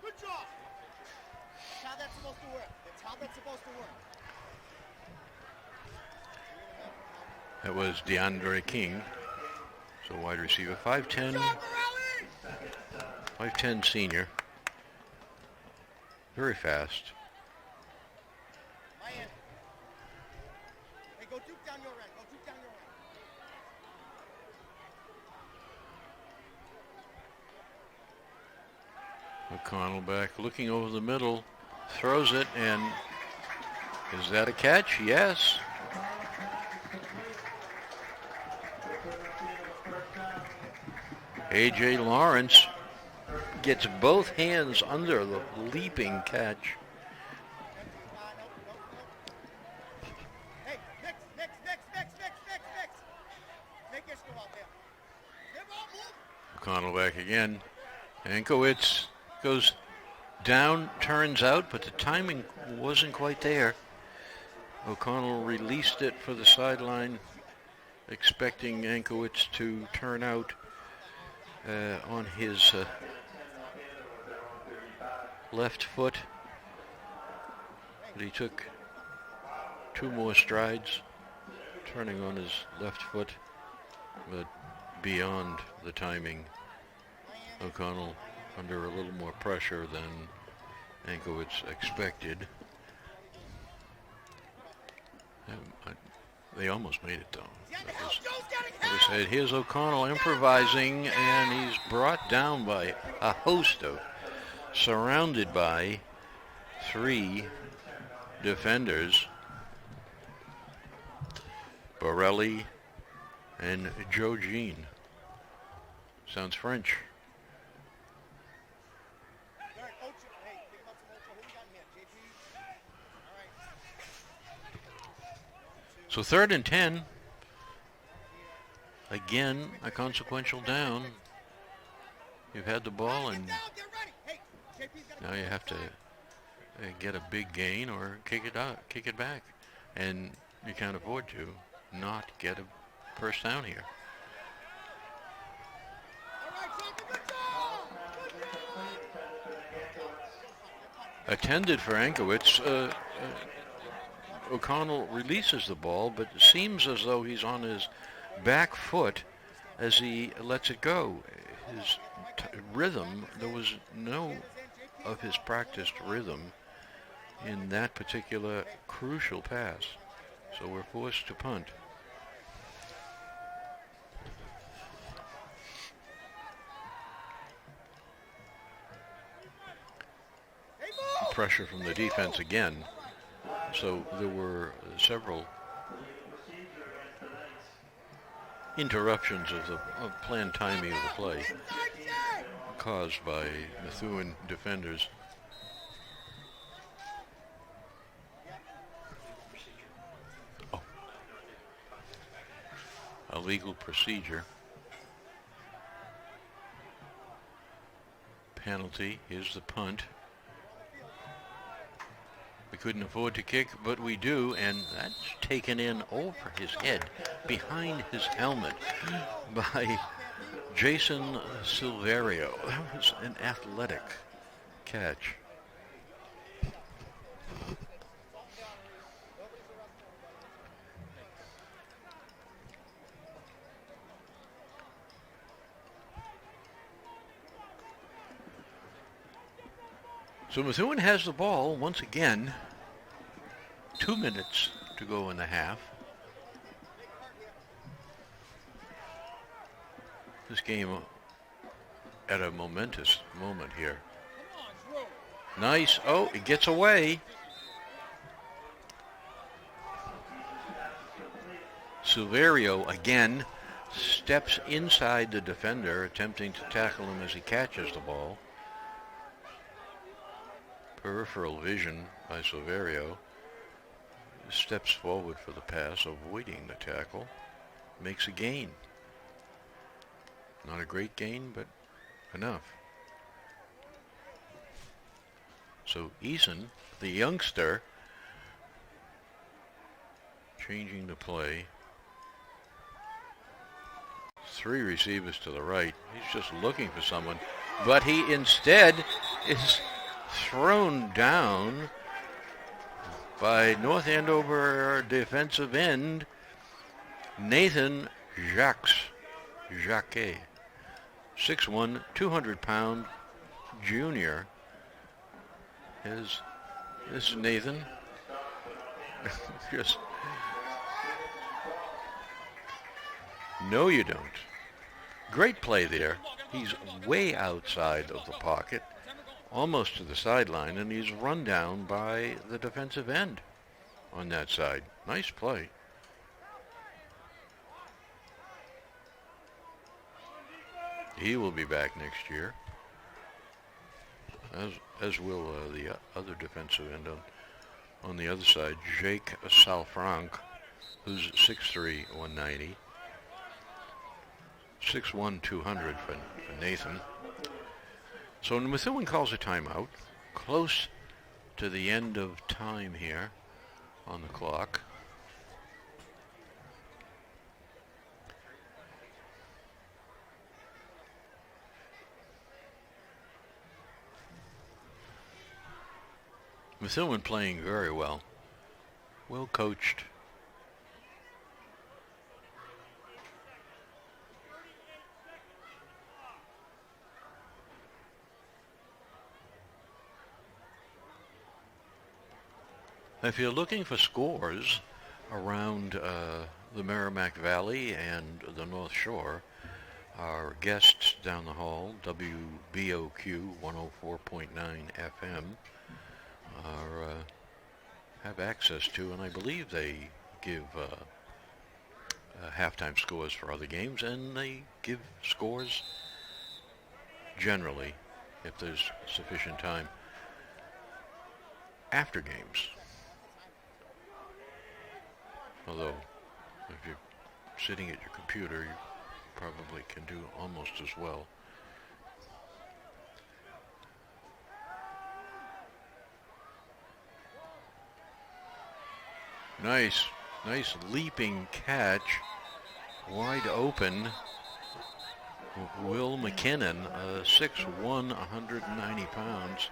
Good job. That's how that's supposed to work. That's how that's supposed to work. That was DeAndre King. So wide receiver. 5'10". 5'10" senior. Very fast. Miami. Hey, go Duke down your end. Go Duke down your end. O'Connell back looking over the middle. Throws it, and is that a catch? Yes. A.J. Lawrence gets both hands under the leaping catch. Hey, mix. Make this go out there. They're all moving. O'Connell back again. Hankowitz goes down, turns out, but the timing wasn't quite there. O'Connell released it for the sideline, expecting Hankowitz to turn out on his left foot. But he took 2 more strides, turning on his left foot, but beyond the timing. O'Connell under a little more pressure than Hankowitz expected. They almost made it, though. They said, here's O'Connell improvising, and he's brought down by a host of, surrounded by 3 defenders. Borelli and Joe Jean. Sounds French. So 3rd and 10. Again, a consequential down. You've had the ball, and now you have to get a big gain or kick it back. And you can't afford to not get a first down here. Attended for Hankowitz. O'Connell releases the ball, but it seems as though he's on his back foot as he lets it go. His rhythm, there was no of his practiced rhythm in that particular crucial pass. So we're forced to punt. Pressure from the defense again. So there were several interruptions of the planned timing of the play caused by Methuen defenders. A legal procedure. Penalty. Here's the punt. We couldn't afford to kick, but we do, and that's taken in over his head, behind his helmet, by Jason Silverio. That was an athletic catch. So Methuen has the ball once again. 2 minutes to go in the half. This game at a momentous moment here. Nice. Oh, it gets away. Silverio again steps inside the defender, attempting to tackle him as he catches the ball. Peripheral vision by Silverio. Steps forward for the pass, avoiding the tackle. Makes a gain. Not a great gain, but enough. So Eason, the youngster, changing the play. 3 receivers to the right. He's just looking for someone, but he instead is thrown down by North Andover defensive end Nathan Jacques. 6'1", 200-pound junior. This is Nathan. Just no, you don't. Great play there. He's way outside of the pocket, almost to the sideline, and he's run down by the defensive end on that side. Nice play. He will be back next year, as will the other defensive end on the other side, Jake Salfranc, who's 6'3", 190. 6'1", 200 for Nathan. So Methuen calls a timeout, close to the end of time here on the clock. Methuen playing very well. Well coached. If you're looking for scores around the Merrimack Valley and the North Shore, our guests down the hall, WBOQ 104.9 FM, have access to, and I believe they give halftime scores for other games, and they give scores generally, if there's sufficient time, after games. Although, if you're sitting at your computer, you probably can do almost as well. Nice leaping catch, wide open. Will McKinnon, 6'1", 190 pounds.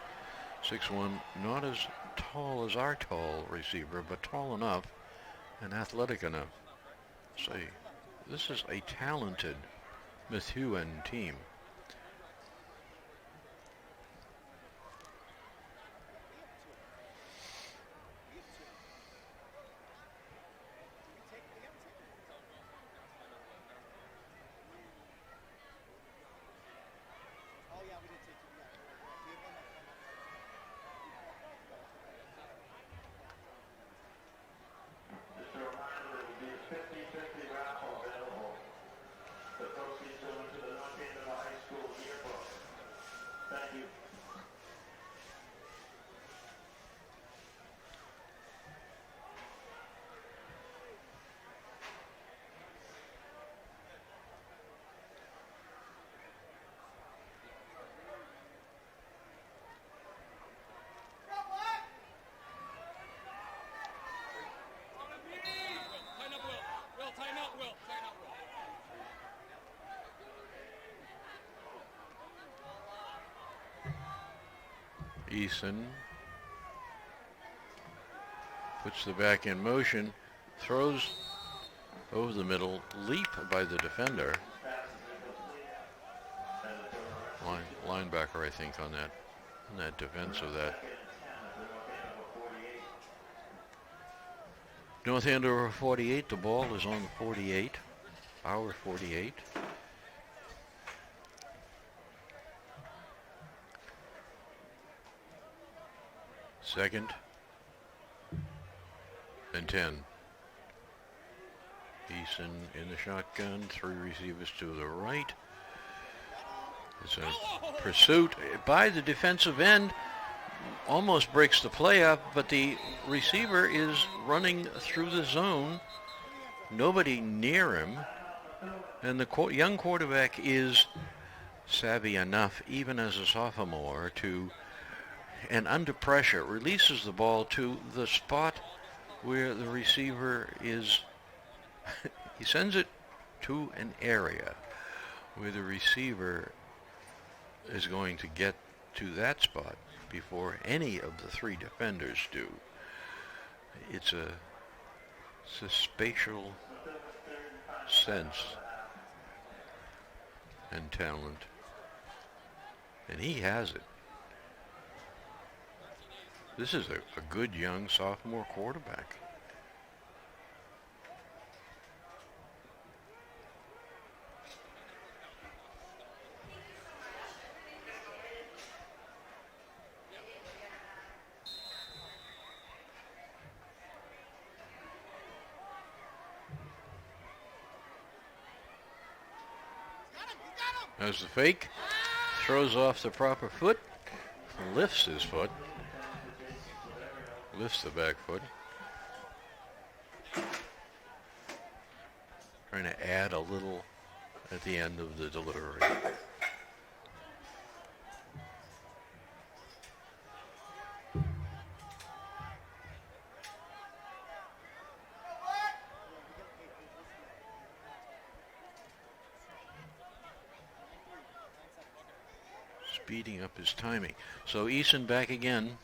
6'1", not as tall as our tall receiver, but tall enough and athletic enough. Say, this is a talented Methuen team. Eason puts the back in motion, throws over the middle, leap by the defender. Linebacker, I think, on that in that defense of that. North Andover 48, the ball is on the 48, our 48. Second and 10. Eason in the shotgun, 3 receivers to the right. It's a pursuit by the defensive end. Almost breaks the play up, but the receiver is running through the zone. Nobody near him. And the young quarterback is savvy enough, even as a sophomore, and under pressure, releases the ball to the spot where the receiver is. He sends it to an area where the receiver is going to get to that spot before any of the 3 defenders do. It's a spatial sense and talent, and he has it. This is a good young sophomore quarterback. As the fake, throws off the proper foot, lifts his foot, lifts the back foot. Trying to add a little at the end of the delivery. Speeding up his timing. So Eason back again,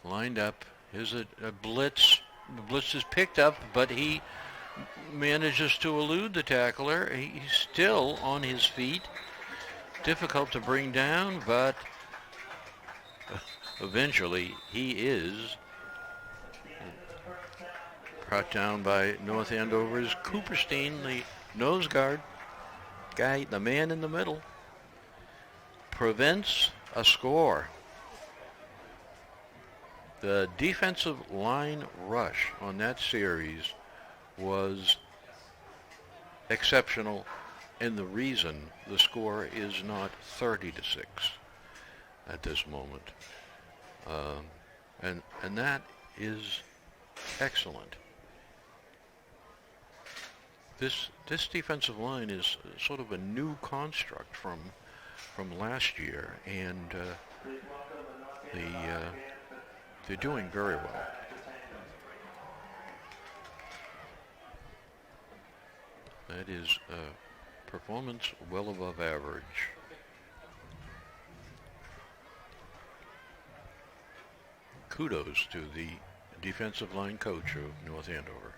lined up. Here's a blitz. The blitz is picked up, but he manages to elude the tackler. He's still on his feet. Difficult to bring down, but eventually he is brought down by North Andover's Cooperstein, the nose guard guy, the man in the middle. Prevents a score. The defensive line rush on that series was exceptional, and the reason the score is not 30-6 at this moment. And that is excellent. This defensive line is sort of a new construct from last year, and they're doing very well. That is performance well above average. Kudos to the defensive line coach of North Andover.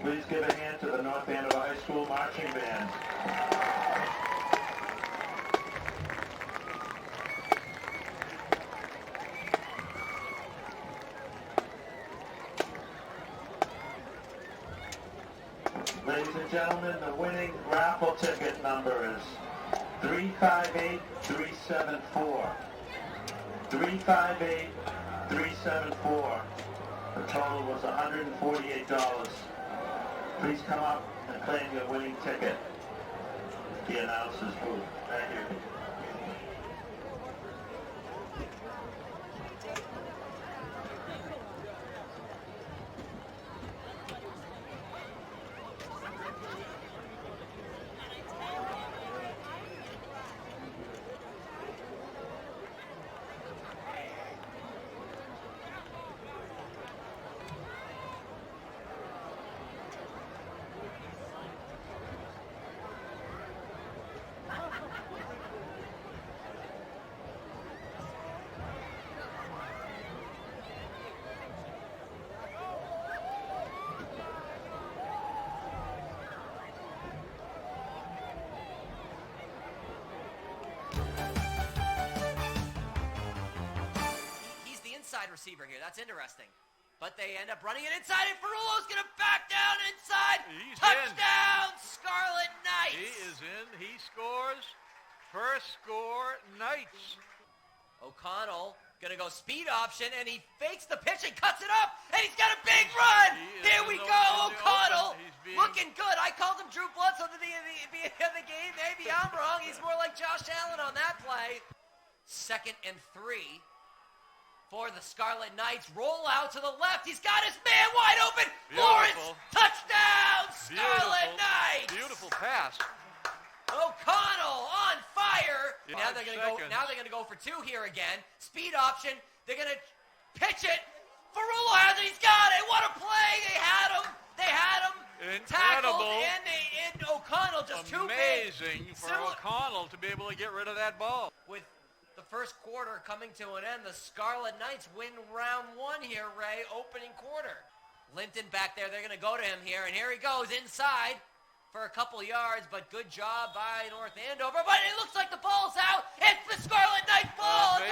Please give a hand to the North Andover High School Marching Band. Ladies and gentlemen, the winning raffle ticket number is 358374. 358374. The total was $148. Please come up and claim your winning ticket. The announcer's booth. Thank you. Receiver here. That's interesting. But they end up running it inside, and Ferrulo's going to back down inside. He's Touchdown, Scarlet Knights. He is in. He scores. First score, Knights. O'Connell going to go speed option, and he fakes the pitch and cuts it up, and he's got a big run. Here we go, O'Connell. Looking good. I called him Drew Bledsoe at the beginning of the game. Maybe I'm wrong. He's more like Josh Allen on that play. 2nd and 3. For the Scarlet Knights, roll out to the left. He's got his man wide open. Beautiful. Lawrence, touchdown, Scarlet Knights. Beautiful pass. O'Connell on fire. Now they're going to go. Seconds. Now they're going to go for 2 here again. Speed option. They're going to pitch it. Ferrulo has it. He's got it. What a play! They had him. They had him. Incredible. Tackled, and O'Connell just too big. Amazing for O'Connell to be able to get rid of that ball. With the first quarter coming to an end, the Scarlet Knights win round 1 here, Ray, opening quarter. Linton back there, they're going to go to him here, and here he goes inside for a couple yards, but good job by North Andover, but it looks like the ball's out. It's the Scarlet Knights ball.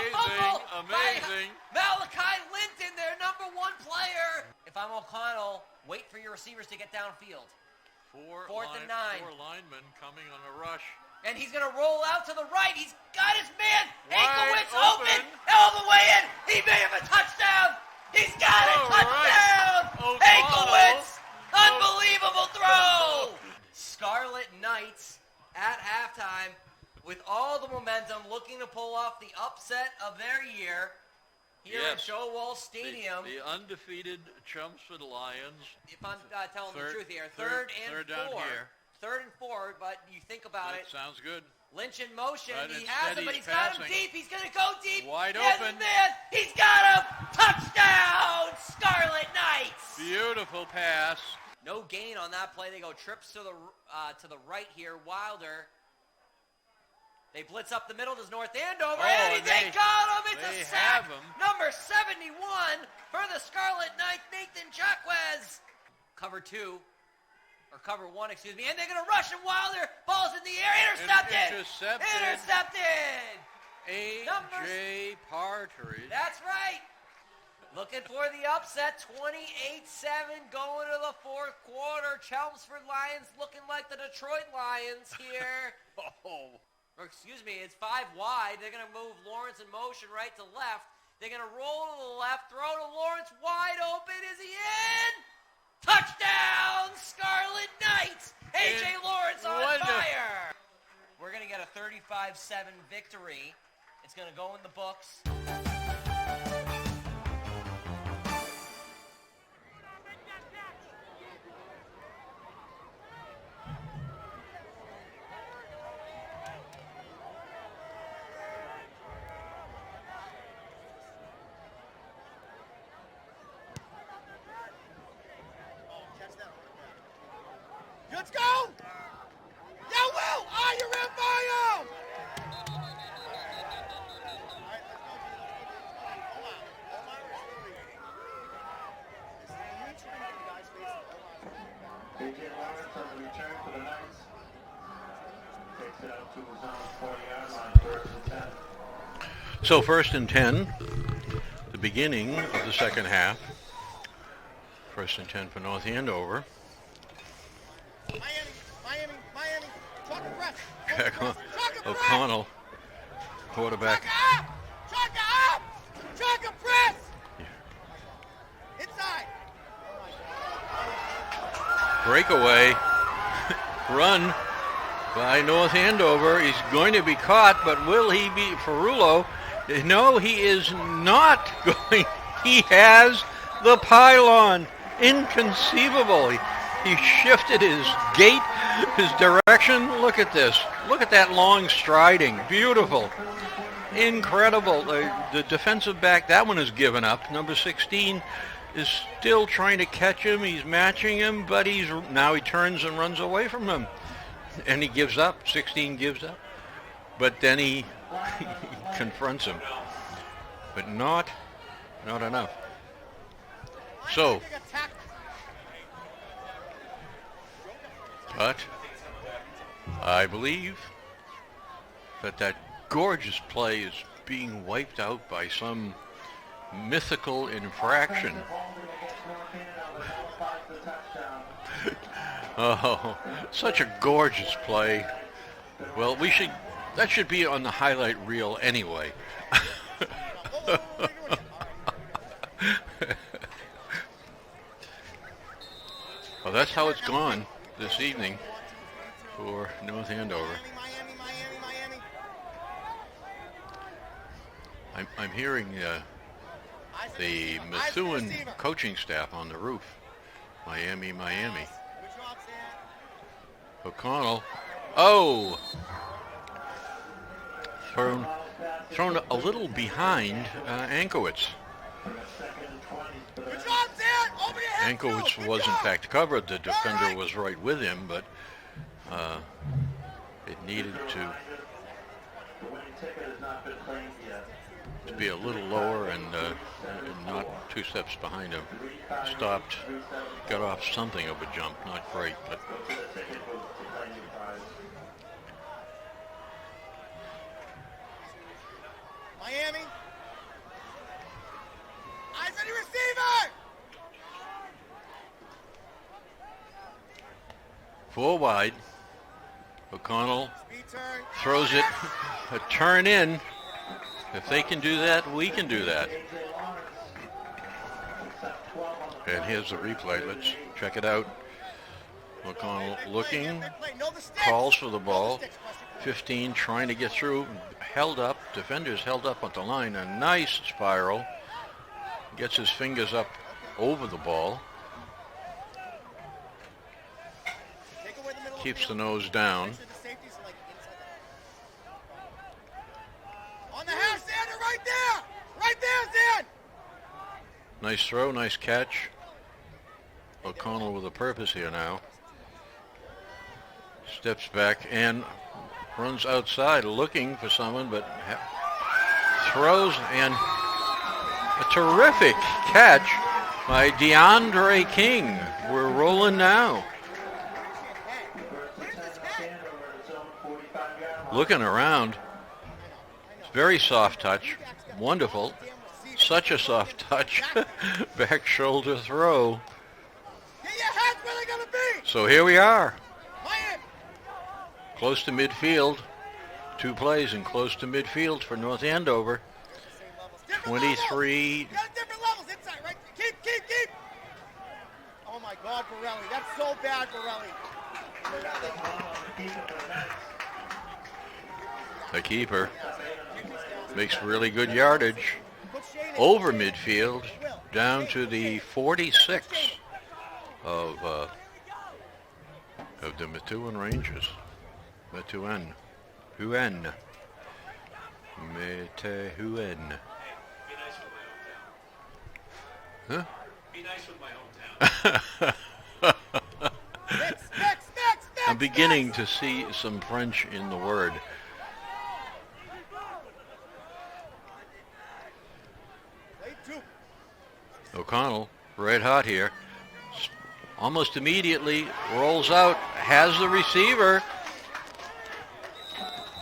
Amazing. Malachi Linton, their number 1 player. If I'm O'Connell, wait for your receivers to get downfield. 4th and 9. 4 linemen coming on a rush. And he's going to roll out to the right. He's got his man. Ankowitz open. all the way in. He may have a touchdown. He's got a touchdown. Right. Ankowitz. Unbelievable throw. Scarlet Knights at halftime with all the momentum looking to pull off the upset of their year here at Showwall Stadium. The undefeated Chelmsford Lions. If I'm telling the truth here, third and down 4. here. 3rd and 4, but you think about it. Sounds good. Lynch in motion. Right, He has him, but he's got him passing. deep. He's going to go deep. Wide He has open. his man. He's got him. Touchdown, Scarlet Knights. Beautiful pass. No gain on that play. They go trips to the right here. Wilder. They blitz up the middle. Does North Andover. And they got him. It's a sack. have him. Number 71 for the Scarlet Knights, Nathan Jacquez. Cover 2. Or cover 1, excuse me. And they're going to rush him. Wilder. Ball's in the air. Intercepted. Intercepted. A.J. Partridge. That's right. Looking for the upset. 28-7 going to the 4th quarter. Chelmsford Lions looking like the Detroit Lions here. Or excuse me, it's 5 wide. They're going to move Lawrence in motion right to left. They're going to roll to the left. Throw to Lawrence. Wide open. Is he in? Touchdown, Scarlet Knights! A.J. Lawrence on fire! We're going to get a 35-7 victory. It's going to go in the books. Let's go! Yeah, Will! Are you in, Mario? So 1st and 10, the beginning of the second half. 1st and 10 for North Andover. Miami. Chalk and press. Jack Chalk and press. O'Connell, quarterback. Chalk up. Chalk and press. Inside. Breakaway run by North Andover. He's going to be caught, but will he be Ferrulo? No, he is not going. He has the pylon. Inconceivable. He shifted his gait, his direction. Look at this. Look at that long striding. Beautiful. Incredible. The defensive back, that one is given up. Number 16 is still trying to catch him. He's matching him, but now he turns and runs away from him. And he gives up. 16 gives up. But then he confronts him. But not enough. So, but I believe that gorgeous play is being wiped out by some mythical infraction. Oh, such a gorgeous play. Well, that should be on the highlight reel anyway. Well, that's how it's gone this evening for North Andover. I'm hearing the Methuen coaching staff on the roof. Miami. O'Connell. Oh! Thrown a little behind Ankowitz. Ankowitz was in fact covered. The defender was right with him, but it needed to be a little lower and not 2 steps behind him. Stopped, got off something of a jump. Not great, but Miami. Eyes on your receiver. 4 wide. O'Connell throws it, a turn in. If they can do that, we can do that. And here's the replay. Let's check it out. O'Connell looking, calls for the ball. 15 trying to get through, held up. Defenders held up at the line. A nice spiral. Gets his fingers up over the ball. Keeps the nose down. On the half, Xander, right there! Right there, Zan! Nice throw, nice catch. O'Connell with a purpose here now. Steps back and runs outside looking for someone, but throws, and a terrific catch by DeAndre King. We're rolling now. Looking around. Very soft touch. Wonderful. Such a soft touch. Back shoulder throw. So here we are. Close to midfield. 2 plays and close to midfield for North Andover. 23. Keep. Oh my God, Borelli. That's so bad, Borelli. The keeper makes really good yardage over midfield down to the 46 of the Methuen Rangers. Methuen. Huh? Be nice with my hometown. I'm beginning to see some French in the word. O'Connell, red hot here. Almost immediately rolls out, has the receiver.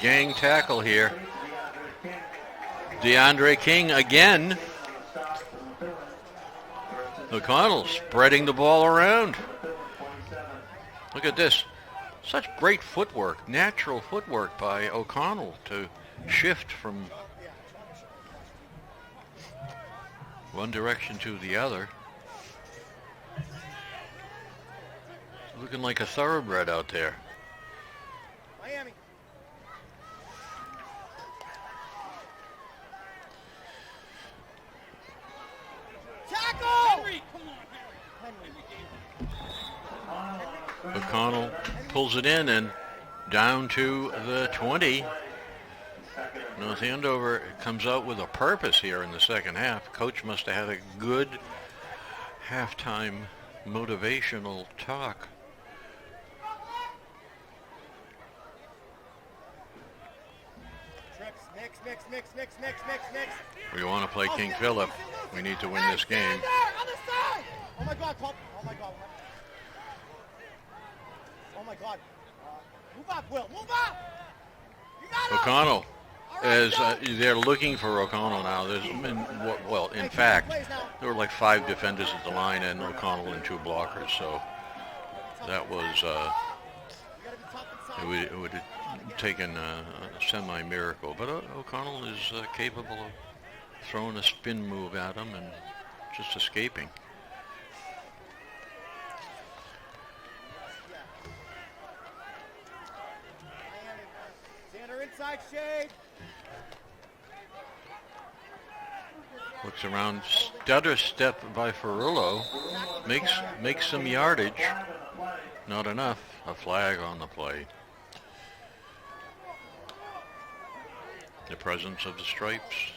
gang tackle here. DeAndre King again. O'Connell spreading the ball around. Look at this. Such great footwork, natural footwork by O'Connell to shift from one direction to the other. Looking like a thoroughbred out there. Miami. Tackle! Henry, come on. O'Connell pulls it in and down to the 20. North Andover comes out with a purpose here in the second half. Coach must have had a good halftime motivational talk. Mix. We want to play King Philip. We need to win this game. Other side! Oh my God, Pop. Oh my God. Oh my God. Move up, Will. Move up! You got him! O'Connell, All right, as go. they're looking for O'Connell now. In fact, there were like 5 defenders at the line and O'Connell and 2 blockers. So that was it would have taken a semi-miracle. But O'Connell is capable of throwing a spin move at him and just escaping. Xander inside shade. Looks around, stutter step by Ferrullo, makes some yardage, not enough. A flag on the play. The presence of the stripes.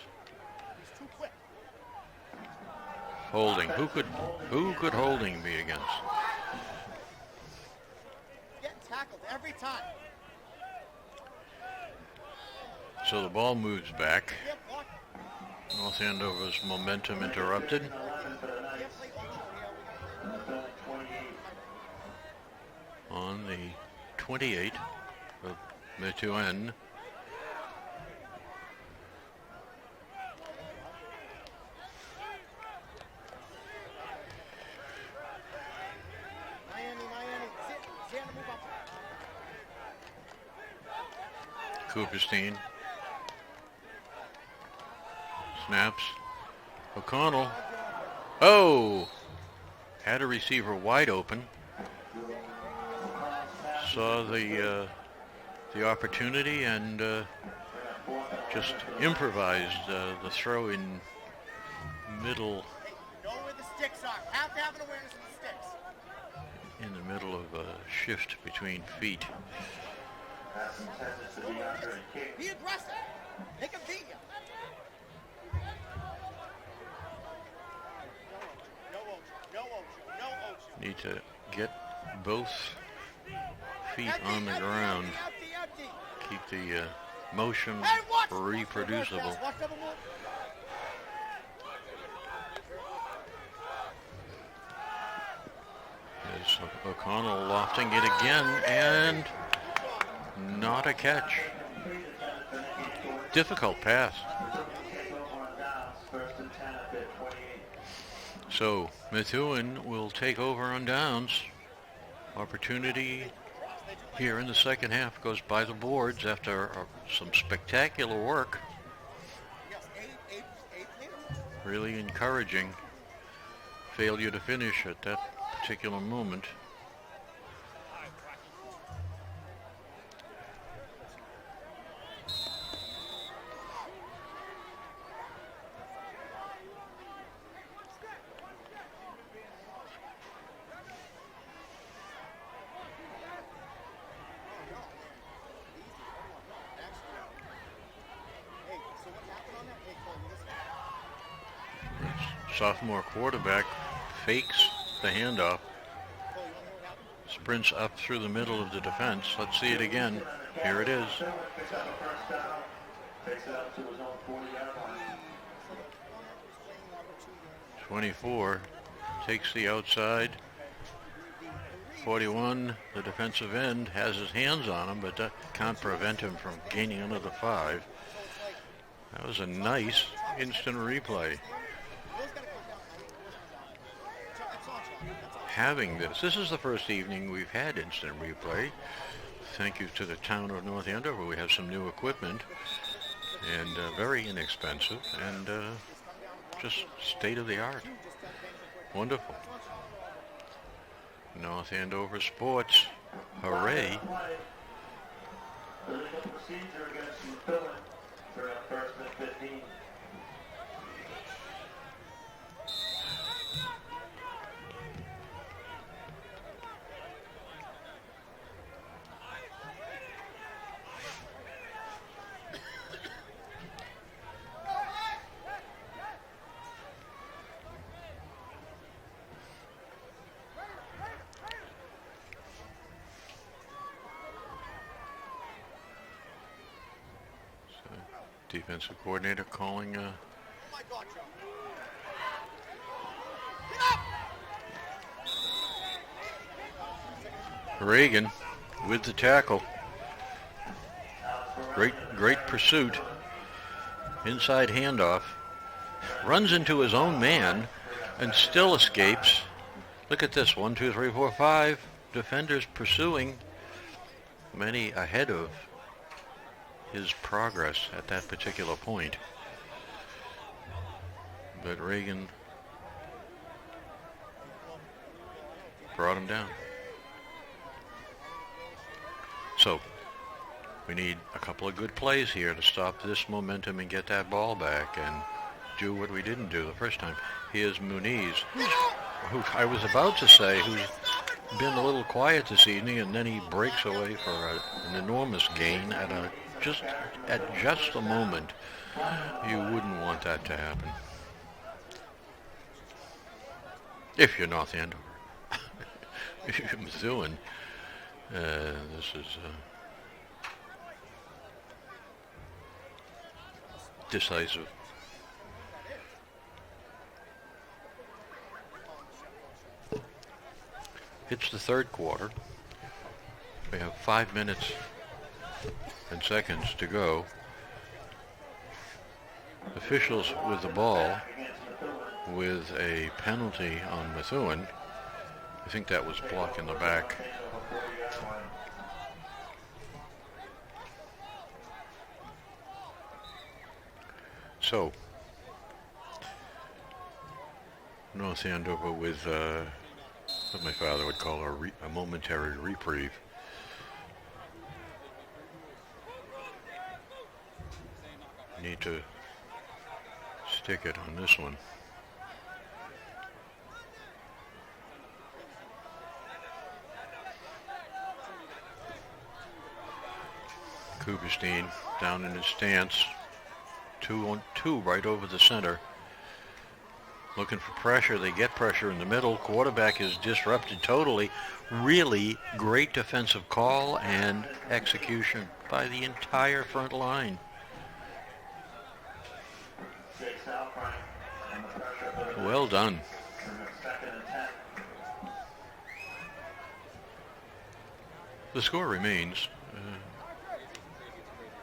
Holding. Who could holding be against? Get tackled every time. So the ball moves back. North Andover's momentum interrupted. On the 28 of Methuen. Miami. Xander, move up. Cooperstein. Snaps. O'Connell. Oh! Had a receiver wide open. Saw the opportunity and just improvised the throw in middle. Know where the sticks are. Have to have an awareness of the sticks. In the middle of a shift between feet. Be aggressive. They can beat you. No Ocho. Need to get both feet on the ground. Empty. Keep the motion Hey, watch! reproducible. Watch double move. As O'Connell lofting it again and not a catch. Difficult pass. So Methuen will take over on downs. Opportunity here in the second half goes by the boards after some spectacular work. Really encouraging. Failure to finish at that particular moment. Sophomore quarterback fakes the handoff, sprints up through the middle of the defense. Let's see it again. Here it is. 24 takes the outside. 41, the defensive end, has his hands on him, but that can't prevent him from gaining another 5. That was a nice instant replay. Having this is the first evening we've had instant replay. Thank you to the town of North Andover. We have some new equipment, and very inexpensive, and just state of the art. Wonderful. North Andover Sports, hooray. Legal procedure against Methuen for first and 15. Defensive coordinator calling Reagan with the tackle. Great pursuit. Inside handoff. Runs into his own man and still escapes. Look at this. 1, 2, 3, 4, 5 defenders pursuing. Many ahead of his progress at that particular point. But Reagan brought him down. So we need a couple of good plays here to stop this momentum and get that ball back and do what we didn't do the first time. Here's Muniz, who I was about to say who's been a little quiet this evening, and then he breaks away for an enormous gain at just a moment. You wouldn't want that to happen if you're North Andover. If you're Methuen, this is decisive. It's the third quarter. We have 5 minutes and seconds to go. Officials with the ball with a penalty on Methuen. I think that was block in the back. So, North Andover with what my father would call a momentary reprieve. Need to stick it on this one. Kuberstein down in his stance. 2-on-2 right over the center. Looking for pressure. They get pressure in the middle. Quarterback is disrupted totally. Really great defensive call and execution by the entire front line. Well done. The score remains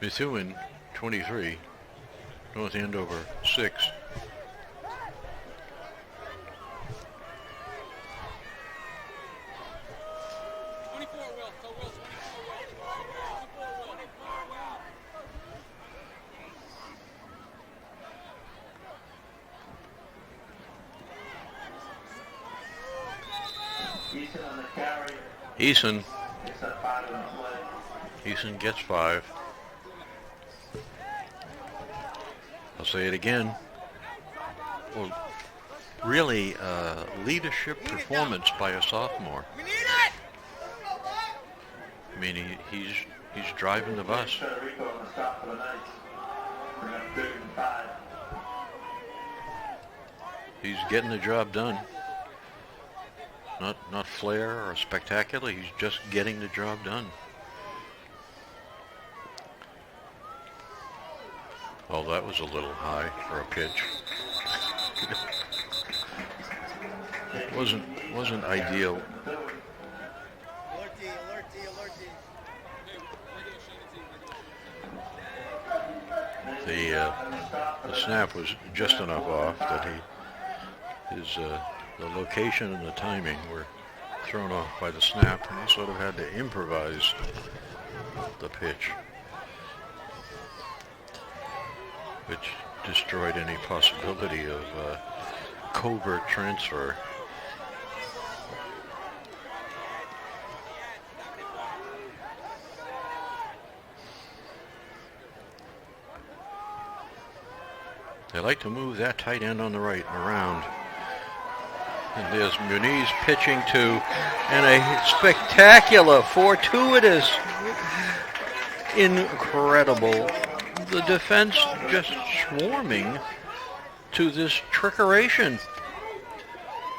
Methuen 23, North Andover 6. Eason gets 5. I'll say it again. Well, really leadership performance by a sophomore. I mean, he's driving the bus. He's getting the job done. Not flair or spectacular. He's just getting the job done. Oh, that was a little high for a pitch. Wasn't ideal. The snap was just enough off that the location and the timing were thrown off by the snap, and he sort of had to improvise the pitch, which destroyed any possibility of covert transfer. They like to move that tight end on the right around. And there's Muniz pitching to, and a spectacular, fortuitous, incredible. The defense just swarming to this trickeration.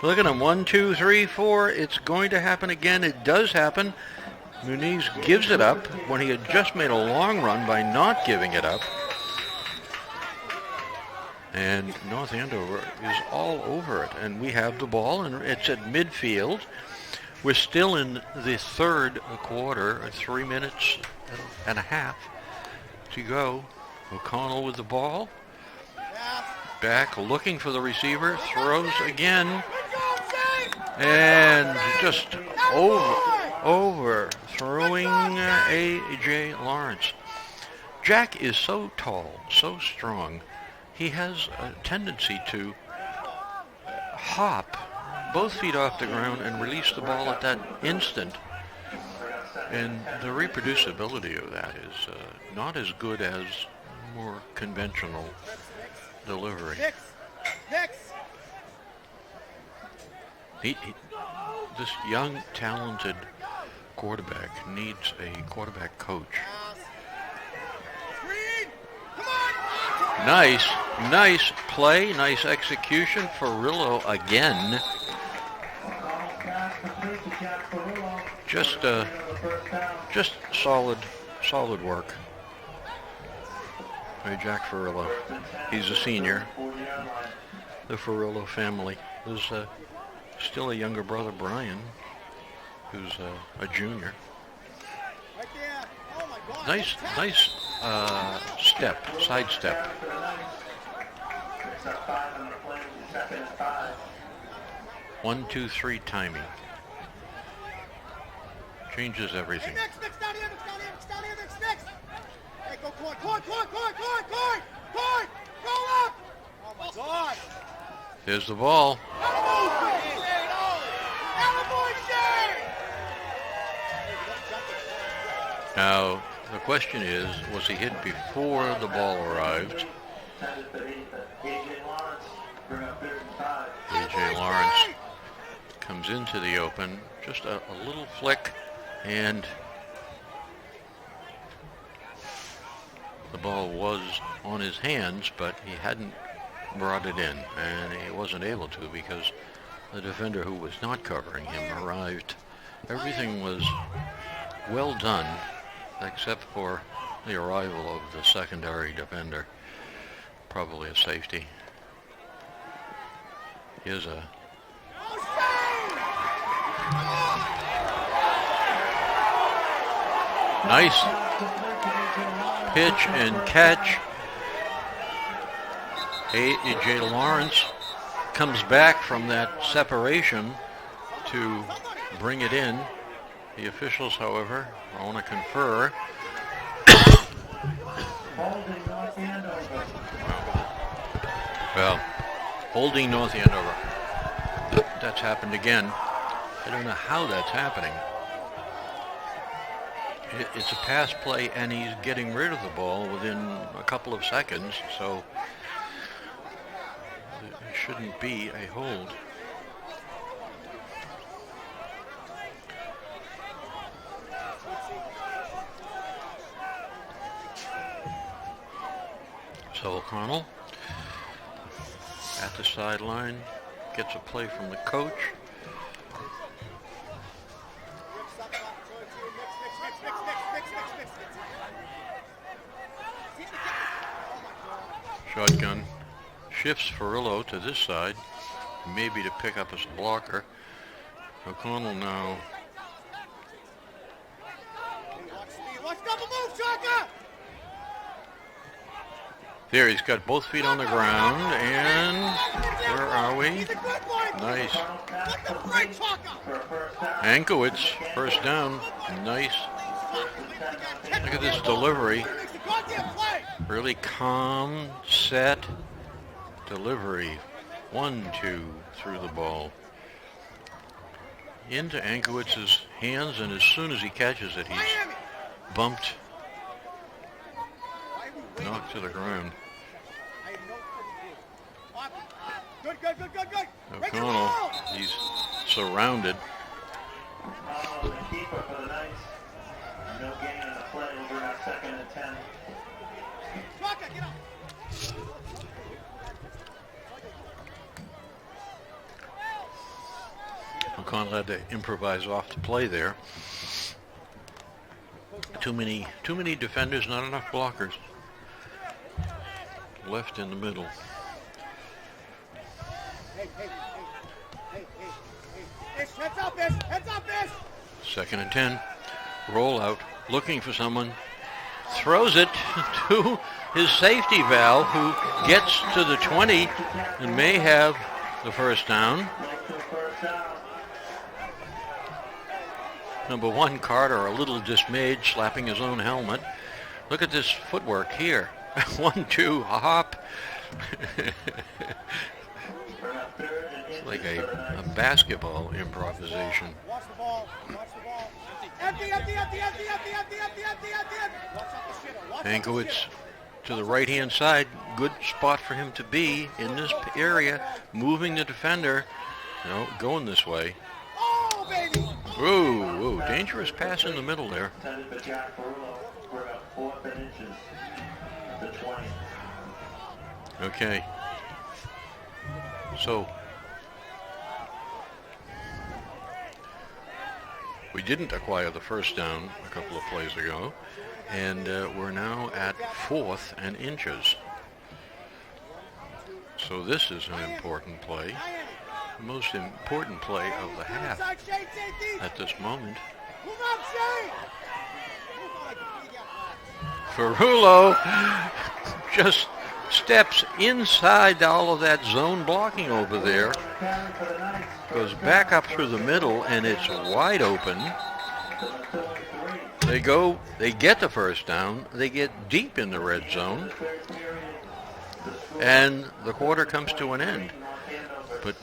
Look at him, 1, 2, 3, 4. It's going to happen again. It does happen. Muniz gives it up when he had just made a long run by not giving it up. And North Andover is all over it. And we have the ball, and it's at midfield. We're still in the third quarter, 3 minutes and a half to go. O'Connell with the ball. Back, looking for the receiver. Throws again. And just overthrowing A.J. Lawrence. Jack is so tall, so strong. He has a tendency to hop both feet off the ground and release the ball at that instant. And the reproducibility of that is not as good as more conventional delivery. This young, talented quarterback needs a quarterback coach. Nice play, nice execution. Ferrillo again. Just solid work by Jack Ferrillo. He's a senior. The Ferrillo family. There's still a younger brother, Brian, who's a junior. Nice side step. 1, 2, 3 timing. Changes everything. Hey, Mix, down here, Mix. Hey, go Coy, go up! Oh my God! There's the ball. Now, the question is, was he hit before the ball arrived? A.J. Lawrence comes into the open, just a little flick, and the ball was on his hands, but he hadn't brought it in, and he wasn't able to because the defender who was not covering him arrived. Everything was well done, except for the arrival of the secondary defender, probably a safety. Here's a nice pitch and catch. A.J. Lawrence comes back from that separation to bring it in. The officials, however, want to confer. Well, holding North Andover. That's happened again. I don't know how that's happening. It's a pass play, and he's getting rid of the ball within a couple of seconds, so it shouldn't be a hold. So O'Connell at the sideline gets a play from the coach. Shotgun shifts Ferrillo to this side, maybe to pick up as a blocker. O'Connell now. Watch double move, Shaka! There, he's got both feet on the ground, and where are we? He's a good boy. Nice. Let the break, Chalker. Ankowitz, first down. Nice. Look at this delivery. Makes the goddamn play. Really calm, set delivery. 1-2 through the ball. Into Ankowitz's hands, and as soon as he catches it, he's Miami. bumped, Why are we waiting? knocked to the ground. I have no clue. Good. Break the O'Connell, ball. he's surrounded. The keeper for the Knights. No gain in the play. We'll bring our 2nd and 10. Chalker, get up. O'Connell had to improvise off the play there. Too many defenders, not enough blockers. Left in the middle. Hey. Heads up, Ish. 2nd and 10. Roll out, looking for someone. Throws it to his safety valve, who gets to the 20 and may have the first down. Number 1, Carter, a little dismayed, slapping his own helmet. Look at this footwork here. 1-2, a hop. It's like a basketball improvisation. Watch the ball. Empty. Watch out the shitter. Ankowitz to the right-hand side. Good spot for him to be in this area, moving the defender. No, going this way. Oh, baby. Ooh, dangerous pass in the middle there. Intended for Jack Barullo. We're about 4th and inches. The 20. Okay. So, we didn't acquire the first down a couple of plays ago, and we're now at 4th and inches. So this is an important play. The most important play of the half at this moment. Move out, Shane. Move out like a big ass. Ferrulo just steps inside all of that zone blocking over there, goes back up through the middle, and it's wide open. They get the first down, they get deep in the red zone, and the quarter comes to an end. But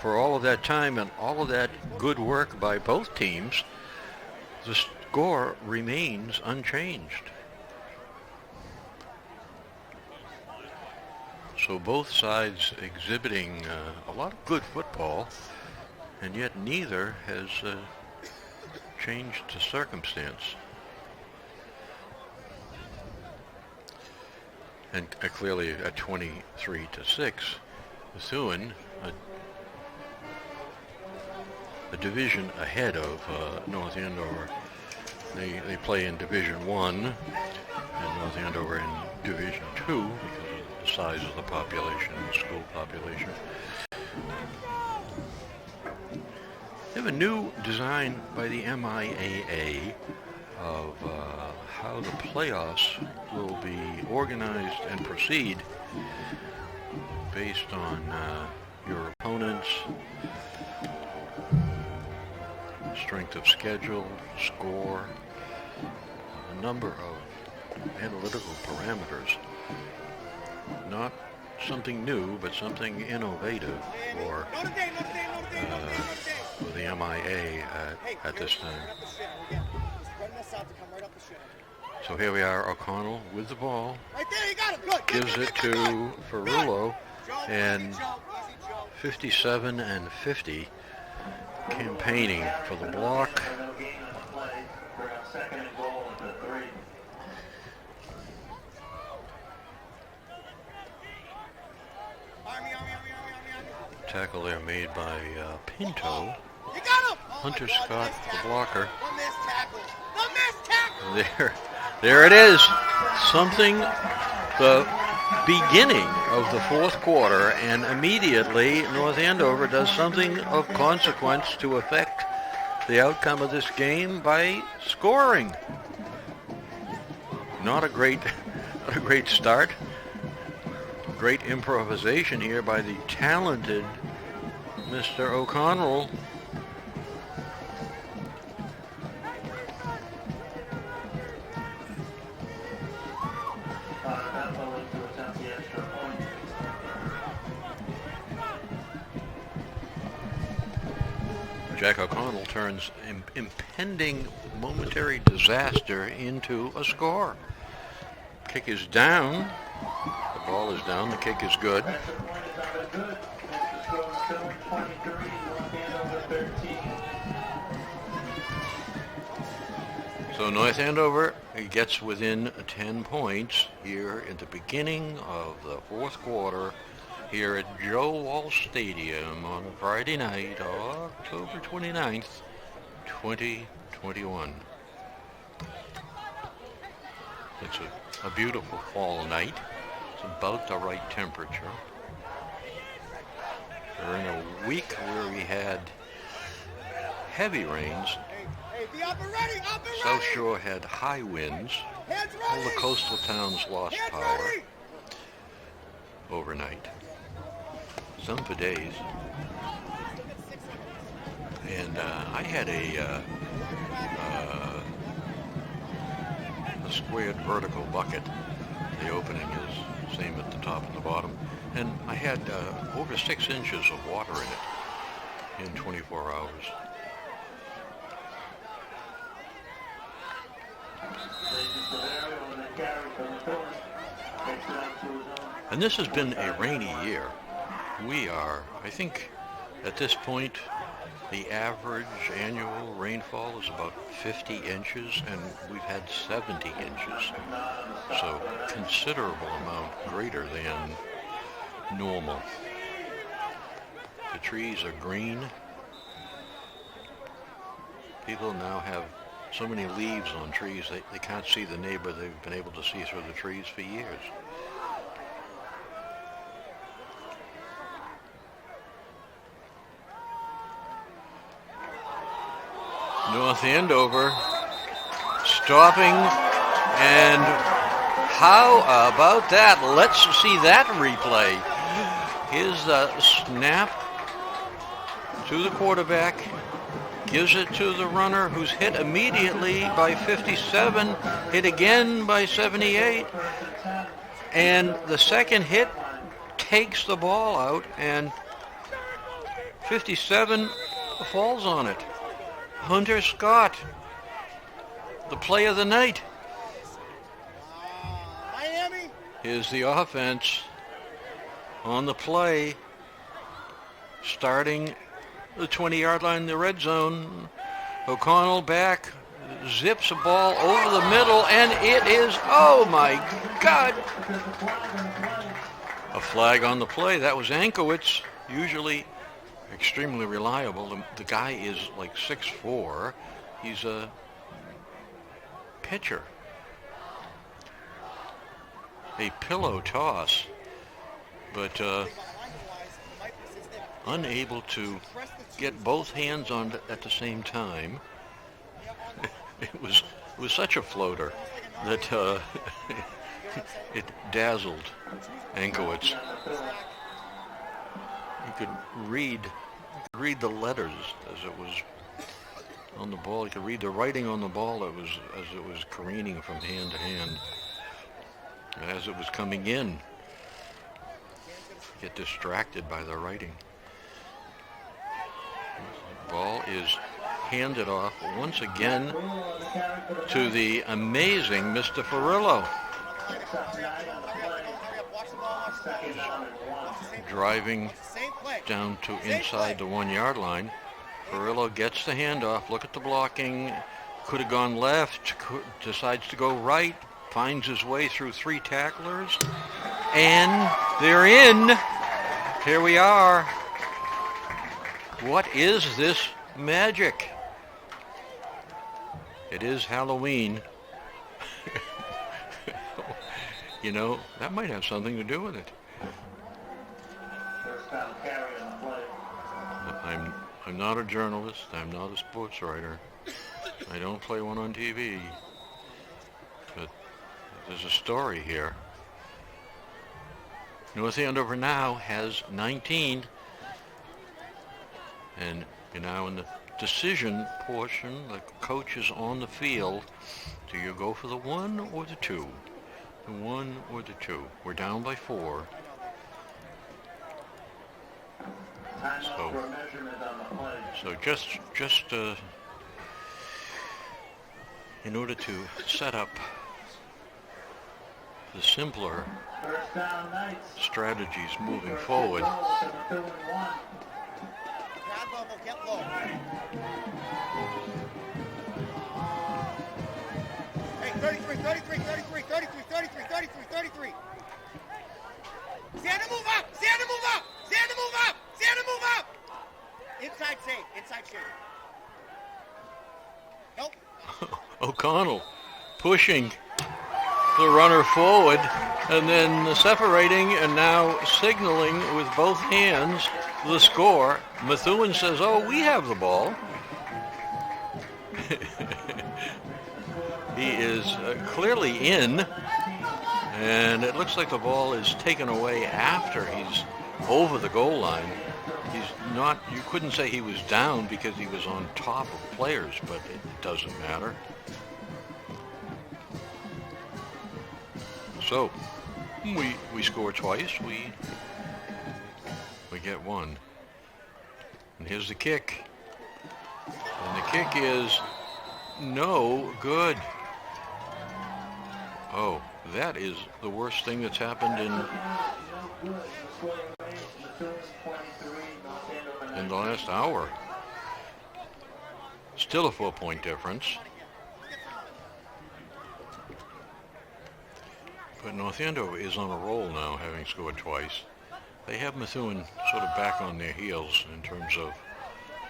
for all of that time and all of that good work by both teams, the score remains unchanged. So both sides exhibiting a lot of good football, and yet neither has changed the circumstance. And clearly at 23-6, Methuen, a division ahead of North Andover. They play in Division 1, and North Andover in Division 2 because of the size of the population, the school population. They have a new design by the MIAA of how the playoffs will be organized and proceed based on your opponents, strength of schedule, score, a number of analytical parameters. Not something new, but something innovative for the MIA at this time. So here we are, O'Connell with the ball, Right there, you got it. Good. gives it to Ferrulo, and 57 and 50 campaigning for the block. No gain in the play. We're at 2nd and goal at the 3. Army. Tackle there made by Pinto. You got him. Hunter Scott, the blocker. One missed tackle. One missed tackle. There it is. Something, the beginning of the fourth quarter, and immediately North Andover does something of consequence to affect the outcome of this game by scoring. Not a great start, great improvisation here by the talented Mr. O'Connell. Jack O'Connell turns impending momentary disaster into a score. Kick is down. The ball is down. The kick is good. So North Andover gets within 10 points here at the beginning of the fourth quarter here at Joe Walsh Stadium on Friday night, October 29th, 2021. It's a beautiful fall night. It's about the right temperature. We're in a week where we had heavy rains. South Shore had high winds. All the coastal towns lost power overnight. Some for days. And I had a squared vertical bucket. The opening is the same at the top and the bottom. And I had over 6 inches of water in it in 24 hours. And this has been a rainy year. We are, I think, at this point, the average annual rainfall is about 50 inches, and we've had 70 inches. So considerable amount greater than normal. The trees are green. People now have so many leaves on trees, they can't see the neighbor they've been able to see through the trees for years. North Andover stopping, and how about that? Let's see that replay. Here's the snap to the quarterback, gives it to the runner, who's hit immediately by 57, hit again by 78, and the second hit takes the ball out, and 57 falls on it. Hunter Scott, the play of the night. Miami. Here's the offense on the play, starting the 20-yard line in the red zone. O'Connell back, zips a ball over the middle, and it is, oh my God, a flag on the play. That was Ankowitz, usually extremely reliable. The guy is like 6'4". He's a pitcher. A pillow toss, but unable to get both hands on it at the same time. It was such a floater that it dazzled Ankowitz. You could read the letters as it was on the ball. You could read the writing on the ball as it was careening from hand to hand. As it was coming in, get distracted by the writing. The ball is handed off once again to the amazing Mr. Ferrillo. Driving down to inside the 1-yard line. Ferrillo gets the handoff. Look at the blocking. Could have gone left. Decides to go right. Finds his way through 3 tacklers. And they're in. Here we are. What is this magic? It is Halloween. You know, that might have something to do with it. I'm not a journalist. I'm not a sports writer. I don't play one on TV. But there's a story here. North Andover now has 19. And you're now in the decision portion. The coach is on the field. Do you go for the 1 or the 2? The 1 or the 2? We're down by 4. So just in order to set up the simpler strategies moving forward. Get low. Hey, 33. Xander, move up! Inside save. Nope. O'Connell pushing the runner forward and then separating and now signaling with both hands the score. Methuen says, oh, we have the ball. He is clearly in, and it looks like the ball is taken away after he's over the goal line. He's not, you couldn't say he was down because he was on top of players, but it doesn't matter. So, we score twice, we get 1. And here's the kick. And the kick is no good. Oh, that is the worst thing that's happened in the last hour. Still a 4-point difference. But North Andover is on a roll now, having scored twice. They have Methuen sort of back on their heels in terms of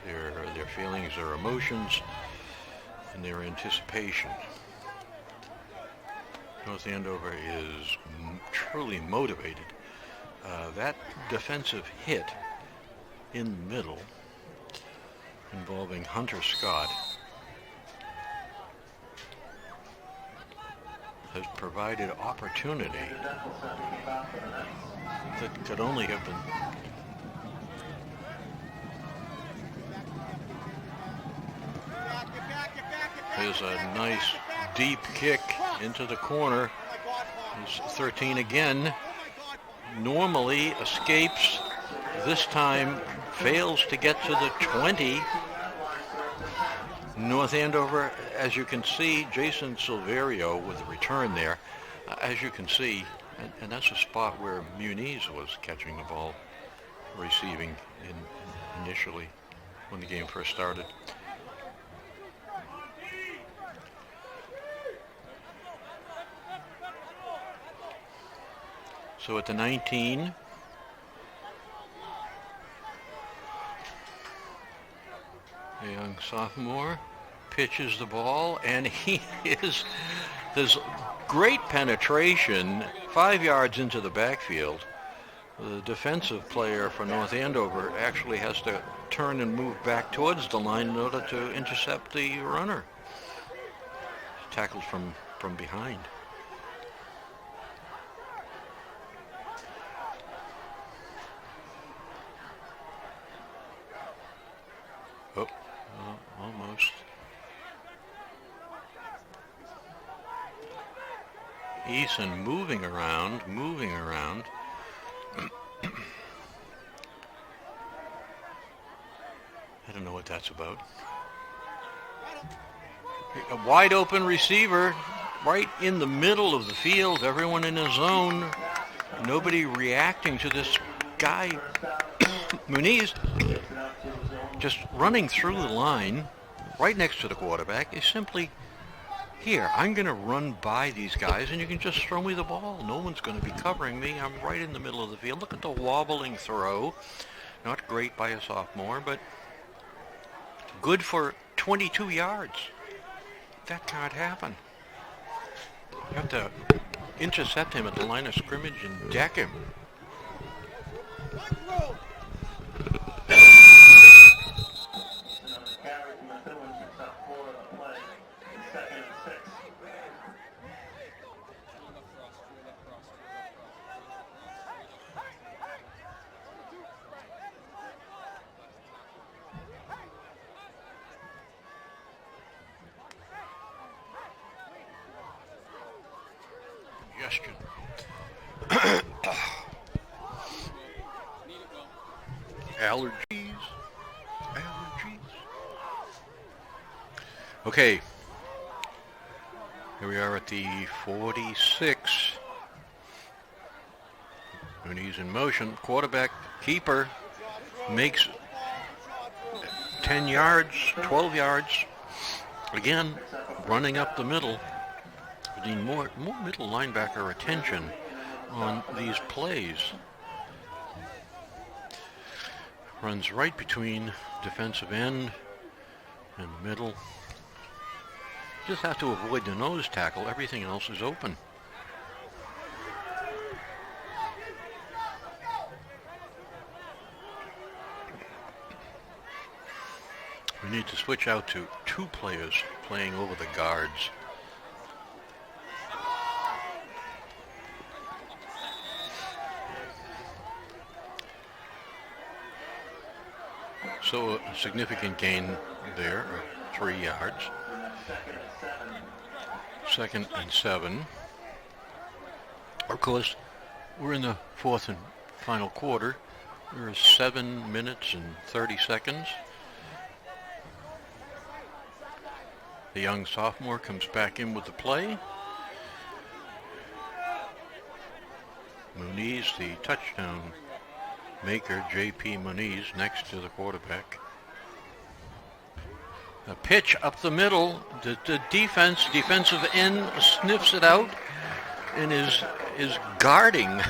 their feelings, their emotions, and their anticipation. North Andover is truly motivated. That defensive hit in the middle involving Hunter Scott has provided opportunity that could only have been Here's a nice deep kick into the corner. He's 13 again. Normally escapes. This time fails to get to the 20. North Andover, as you can see, Jason Silverio with the return there. As you can see, and that's a spot where Muniz was catching the ball, receiving initially when the game first started. So at the 19, a young sophomore pitches the ball, and there's great penetration 5 yards into the backfield. The defensive player for North Andover actually has to turn and move back towards the line in order to intercept the runner. Tackled from behind. Oh, almost. Eason moving around. I don't know what that's about. A wide open receiver right in the middle of the field. Everyone in his zone. Nobody reacting to this guy, Muniz, just running through the line right next to the quarterback. Is simply, here, I'm going to run by these guys and you can just throw me the ball. No one's going to be covering me. I'm right in the middle of the field. Look at the wobbling throw. Not great by a sophomore, but good for 22 yards. That can't happen. You have to intercept him at the line of scrimmage and deck him. congestion. Allergies. Okay. Here we are at the 46. When he's in motion, quarterback, keeper, makes 10 yards, 12 yards. Again, running up the middle. We need more middle linebacker attention on these plays. Runs right between defensive end and middle. Just have to avoid the nose tackle. Everything else is open. We need to switch out to two players playing over the guards. So a significant gain there, 3 yards. 2nd and 7. Of course, we're in the fourth and final quarter. There are 7 minutes and 30 seconds. The young sophomore comes back in with the play. Muniz, the touchdown maker, J.P. Muniz, next to the quarterback. A pitch up the middle. The defensive end sniffs it out and is guarding,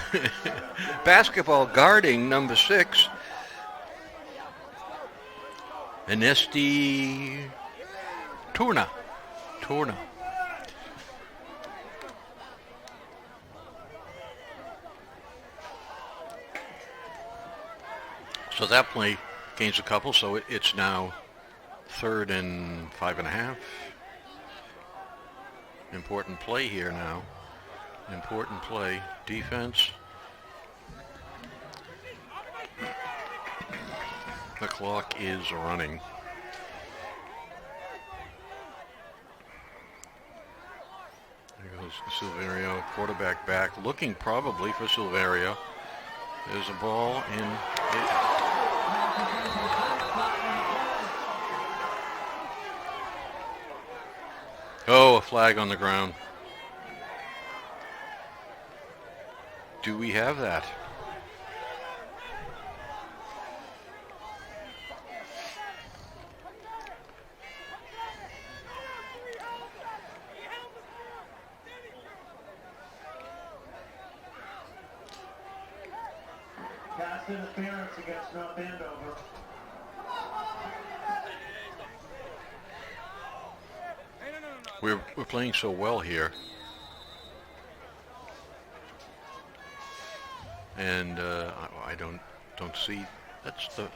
basketball guarding number 6. Anesti Turna. So that play gains a couple, so it's now 3rd and 5.5. Important play here now. Important play. Defense. The clock is running. There goes Silverio, quarterback back, looking probably for Silverio. There's a ball in. Oh, a flag on the ground. Do we have that? Pass interference against North Andover. We're playing so well here, and I don't see. That's the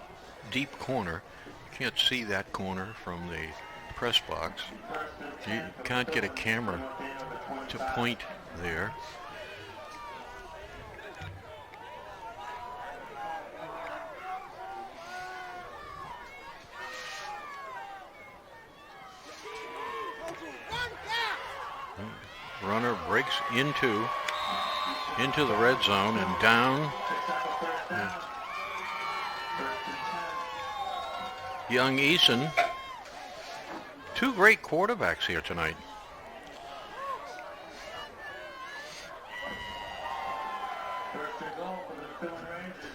deep corner. You can't see that corner from the press box. You can't get a camera to point there. Runner breaks into the red zone and down. Young Eason. 2 great quarterbacks here tonight. First and goal for the Methuen Rangers.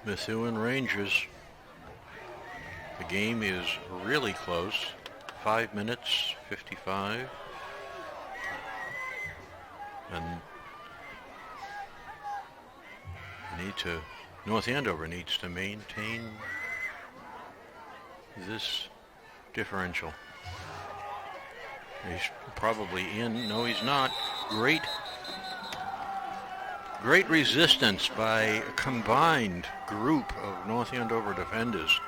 Methuen Rangers. The game is really close. 5 minutes, 55. And North Andover needs to maintain this differential. He's probably in. No, he's not. Great resistance by a combined group of North Andover defenders.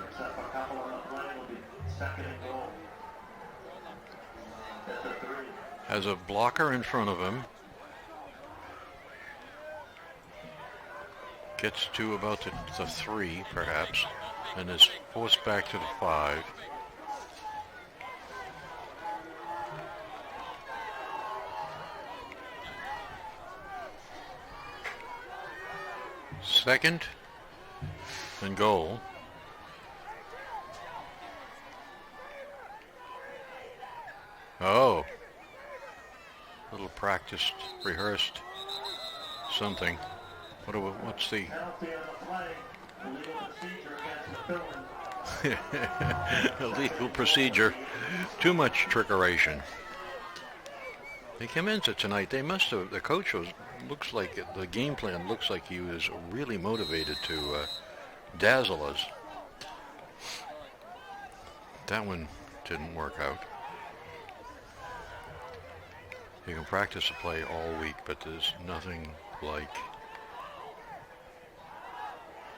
Except a couple on the play will be 2nd and goal. At the 3. Has a blocker in front of him. Gets to about the 3, perhaps, and is forced back to the 5. 2nd and goal. Oh. Little practiced, rehearsed something. What's the... Penalty on the play. Illegal procedure against Methuen. illegal procedure. Too much trickeration. They came into tonight. They must have. The coach looks like the game plan looks like he was really motivated to dazzle us. That one didn't work out. You can practice a play all week, but there's nothing like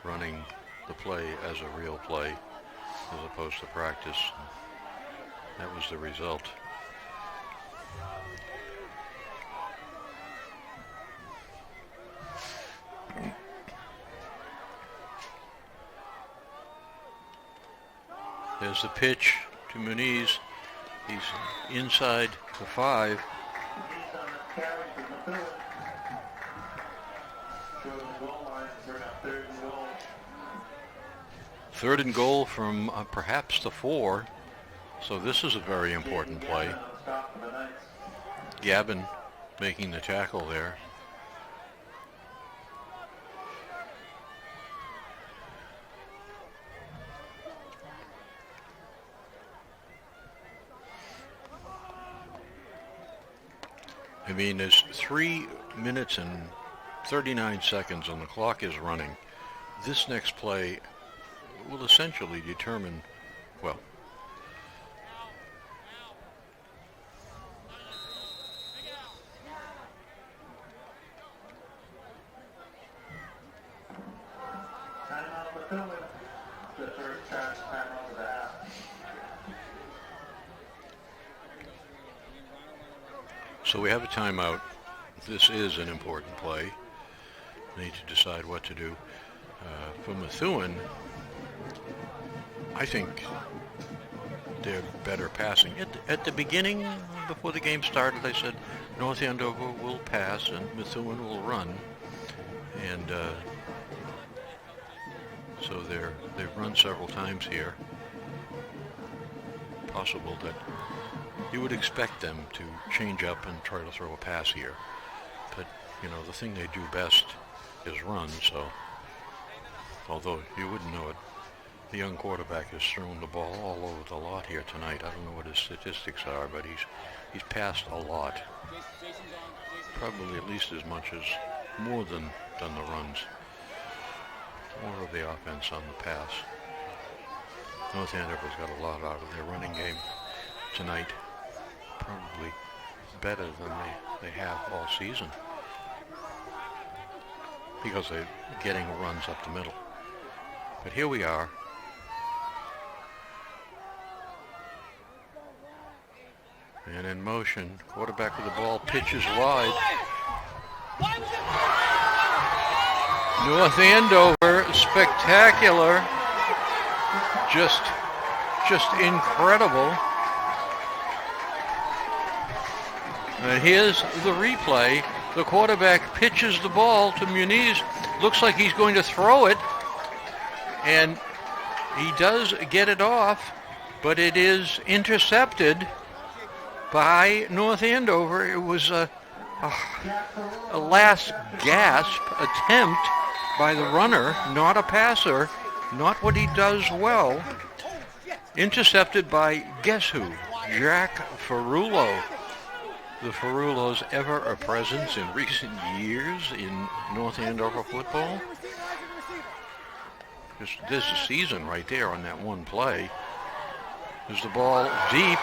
running the play as a real play as opposed to practice. That was the result. There's the pitch to Muniz. He's inside the 5. He's on the carry for Methuen. Short of the goal line, bring up 3rd and goal. 3rd and goal from perhaps the 4. So this is a very important play. On the stop for the Knights. Gavin making the tackle there. I mean, there's 3 minutes and 39 seconds and the clock is running. This next play will essentially determine, well, Timeout Methuen. The first timeout of the half. so we have a timeout. This is an important play. Need to decide what to do. For Methuen, I think they're better passing. At the beginning, before the game started, I said North Andover will pass and Methuen will run. And so they've run several times here. Possible that you would expect them to change up and try to throw a pass here. But, you know, the thing they do best is run, so although you wouldn't know it, the young quarterback has thrown the ball all over the lot here tonight. I don't know what his statistics are, but he's passed a lot. Probably at least as much as more than the runs. More of the offense on the pass. North Andover's got a lot out of their running game tonight. Probably better than they have all season. Because they're getting runs up the middle. But here we are. And in motion, quarterback with the ball, pitches wide. North Andover, spectacular. Just incredible. And here's the replay. The quarterback pitches the ball to Muniz. Looks like he's going to throw it. And he does get it off, but it is intercepted by North Andover. It was a last gasp attempt by the runner, not a passer, not what he does well. Intercepted by, guess who? Jack Ferrulo. The Ferrulos ever a presence in recent years in North Andover football? There's a season right there on that one play. There's the ball deep,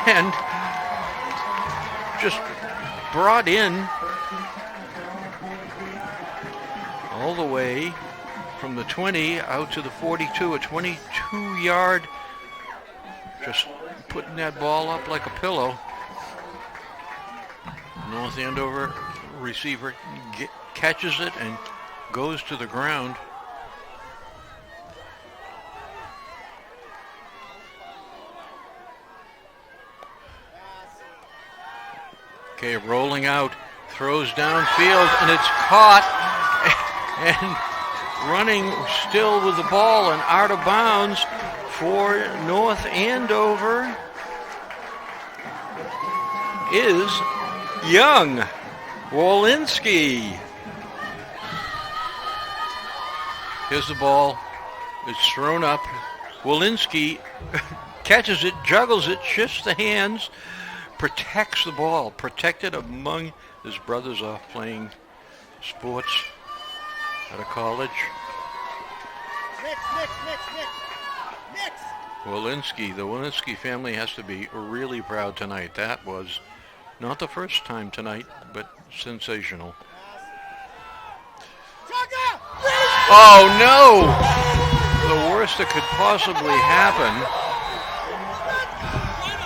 and just brought in all the way from the 20 out to the 42, a 22-yard, just putting that ball up like a pillow. North Andover receiver catches it and goes to the ground. Okay, rolling out throws downfield, and it's caught. And running still with the ball and out of bounds for North Andover is young Wolinski. Here's the ball. It's thrown up. Wolinski catches it, juggles it, shifts the hands, protects the ball, protected among his brothers off playing sports at a college. Next. Wolinski, the Wolinski family has to be really proud tonight. That was not the first time tonight, but sensational. Oh no! The worst that could possibly happen.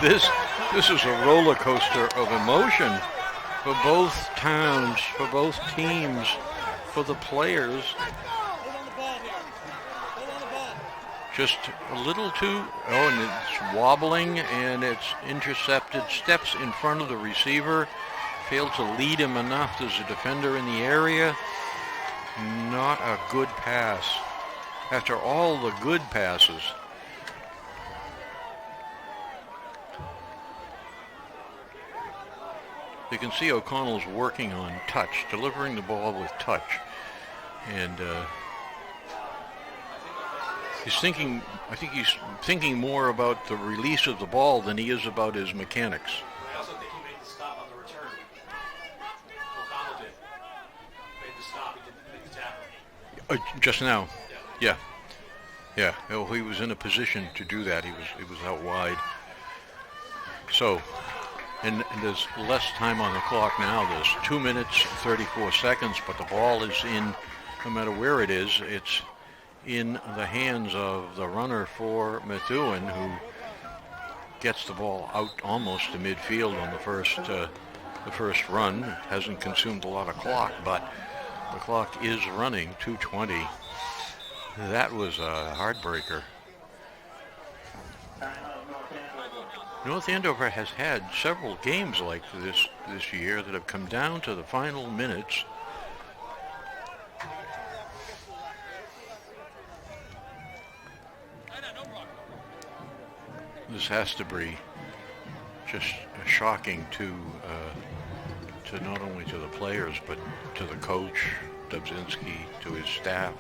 This is a roller coaster of emotion for both towns, for both teams, for the players. Just a little too, and it's wobbling, and it's intercepted, steps in front of the receiver, failed to lead him enough. There's a defender in the area. Not a good pass. After all the good passes. You can see O'Connell's working on touch, delivering the ball with touch. And I think he's thinking more about the release of the ball than he is about his mechanics. I also think he made the stop on the return. O'Connell did. Made the stop. He didn't make the tackle. Just now. Yeah. Well, he was in a position to do that. He was out wide. So, and there's less time on the clock now. There's 2 minutes, 34 seconds, but the ball is in, no matter where it is, it's in the hands of the runner for Methuen, who gets the ball out almost to midfield on the first run. It hasn't consumed a lot of clock, but the clock is running, 2:20. That was a heartbreaker. North Andover has had several games like this year that have come down to the final minutes. This has to be just shocking to not only to the players but to the coach, Dubzinski, to his staff,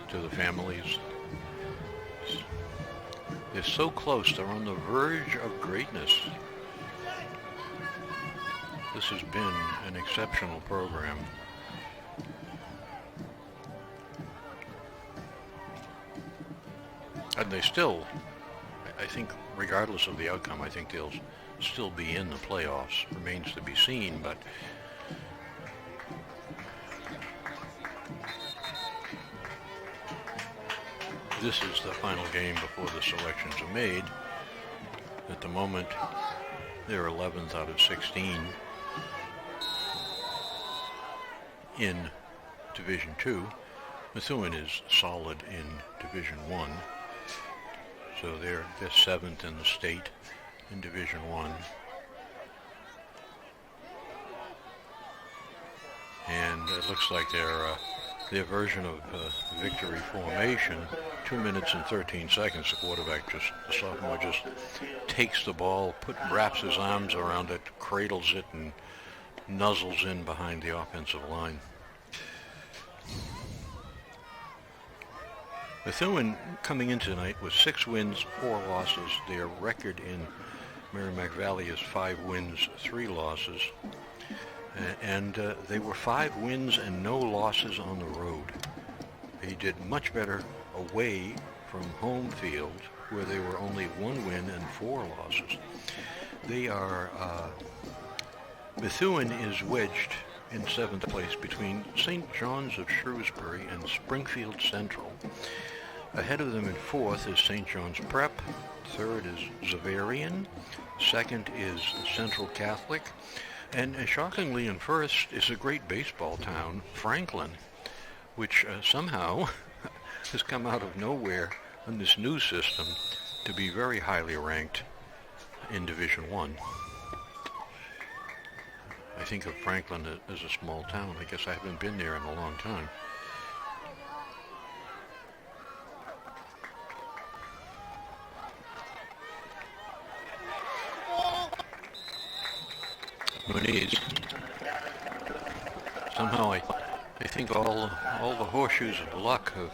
to the families. They're so close. They're on the verge of greatness. This has been an exceptional program. And they still, I think, regardless of the outcome, I think they'll still be in the playoffs. Remains to be seen, but this is the final game before the selections are made. At the moment, they're 11th out of 16 in Division 2. Methuen is solid in Division 1. So they're 7th in the state in Division 1. And it looks like their version of victory formation, 2 minutes and 13 seconds, the sophomore just takes the ball, wraps his arms around it, cradles it, and nuzzles in behind the offensive line. Methuen coming in tonight with 6 wins, 4 losses. Their record in Merrimack Valley is 5 wins, 3 losses. And they were 5 wins and no losses on the road. They did much better away from home field, where they were only 1 win and 4 losses. They are, Methuen is wedged in 7th place between St. John's of Shrewsbury and Springfield Central. Ahead of them in 4th is St. John's Prep, 3rd is Xaverian, 2nd is Central Catholic, and shockingly in 1st is a great baseball town, Franklin, which somehow has come out of nowhere in this new system to be very highly ranked in Division 1. think of Franklin as a small town. I guess I haven't been there in a long time. Muniz. Somehow I think all the horseshoes of luck have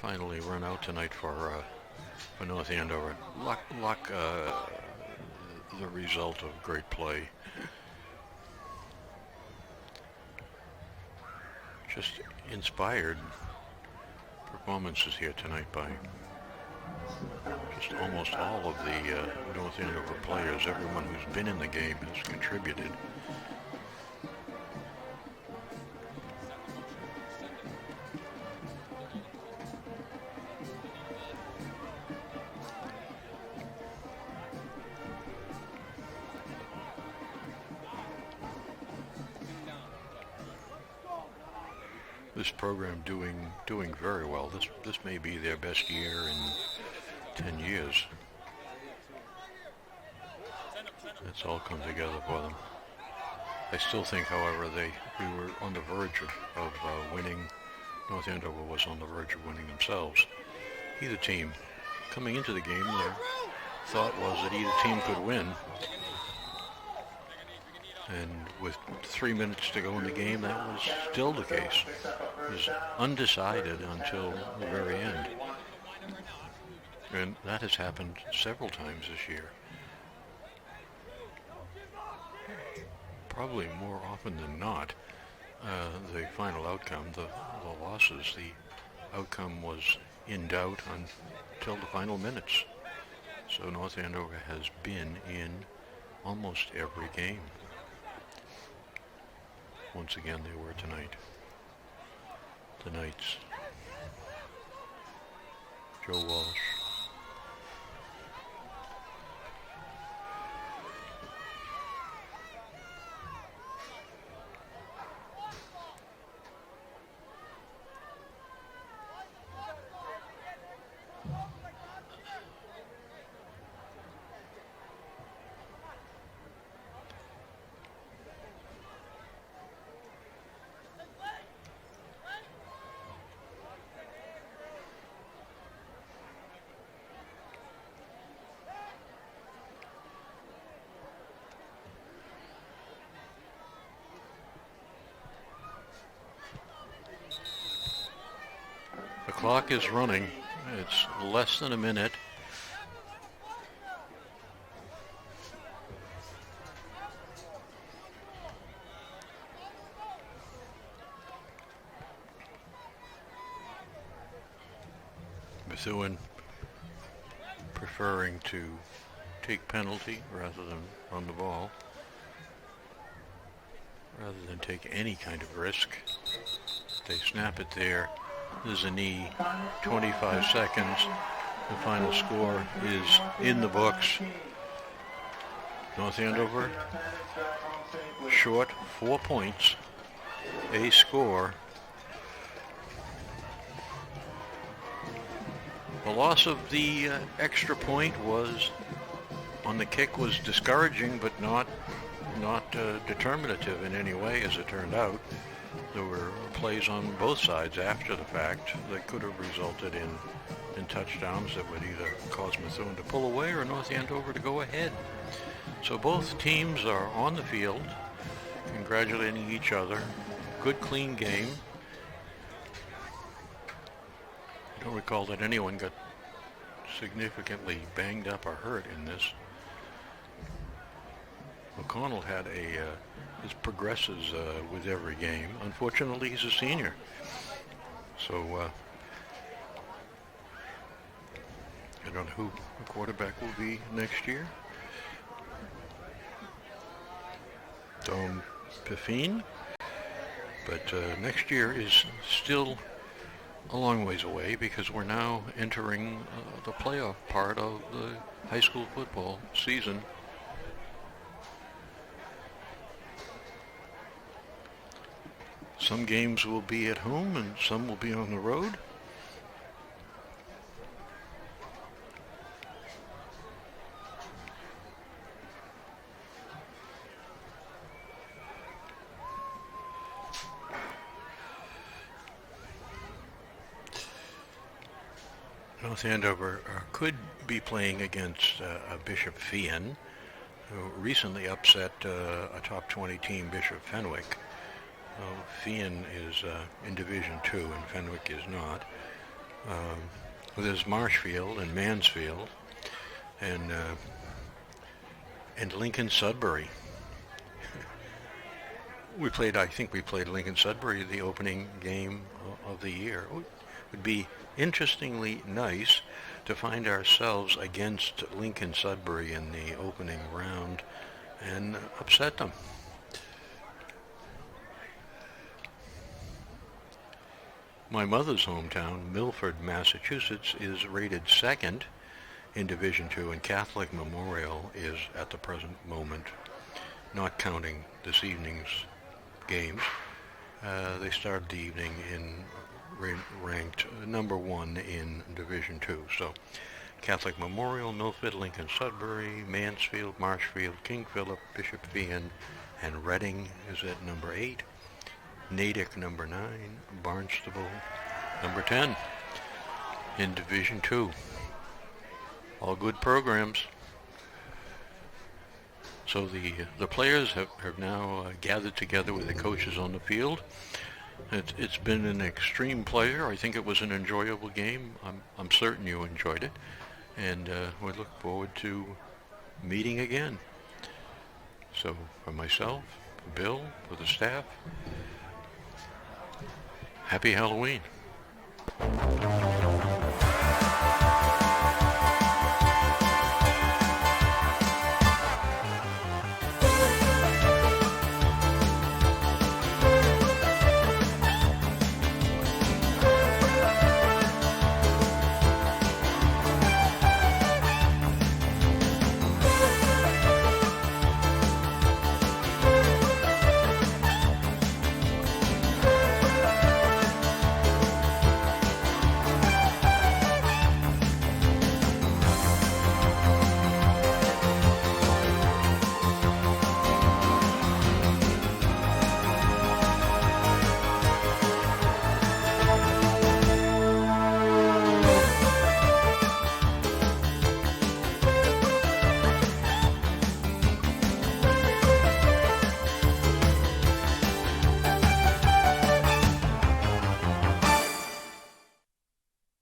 finally run out tonight for North Andover. Luck, the result of great play. Just inspired performances here tonight by just almost all of the North Andover players. Everyone who's been in the game has contributed. This program doing very well. This may be their best year in 10 years. It's all come together for them. I still think, however, we were on the verge of winning. North Andover was on the verge of winning themselves. Either team, coming into the game, their thought was that either team could win. And with 3 minutes to go in the game, that was still the case. It was undecided until the very end. And that has happened several times this year. Probably more often than not, the final outcome, the losses, the outcome was in doubt until the final minutes. So North Andover has been in almost every game. Once again, they were tonight. The Knights. Joe Walsh. The clock is running. It's less than a minute. Methuen preferring to take penalty rather than run the ball, rather than take any kind of risk. They snap it there. There's a knee. 25 seconds. The final score is in the books. North Andover short 4 points. A score. The loss of the extra point was on the kick was discouraging, but not determinative in any way, as it turned out. There were plays on both sides after the fact that could have resulted in touchdowns that would either cause Methuen to pull away or North Andover to go ahead. So both teams are on the field, congratulating each other. Good, clean game. I don't recall that anyone got significantly banged up or hurt in this. O'Connell had his progresses with every game. Unfortunately, he's a senior. So I don't know who the quarterback will be next year. Dom Piffine. But next year is still a long ways away because we're now entering the playoff part of the high school football season. Some games will be at home and some will be on the road. North Andover could be playing against Bishop Fien, who recently upset a top 20 team, Bishop Fenwick. Fien is in Division 2 and Fenwick is not. There's Marshfield and Mansfield and Lincoln Sudbury. I think we played Lincoln Sudbury the opening game of the year. It would be interestingly nice to find ourselves against Lincoln Sudbury in the opening round and upset them. My mother's hometown, Milford, Massachusetts, is rated second in Division II, and Catholic Memorial is at the present moment, not counting this evening's game. They started the evening ranked number 1 in Division II. So Catholic Memorial, Milford, Lincoln Sudbury, Mansfield, Marshfield, King Philip, Bishop Fien, and Reading is at number 8. Natick number 9, Barnstable number 10 in Division 2. All good programs. So the players have now gathered together with the coaches on the field. It's been an extreme pleasure. I think it was an enjoyable game. I'm certain you enjoyed it, and we look forward to meeting again. So for myself, for Bill, for the staff, happy Halloween.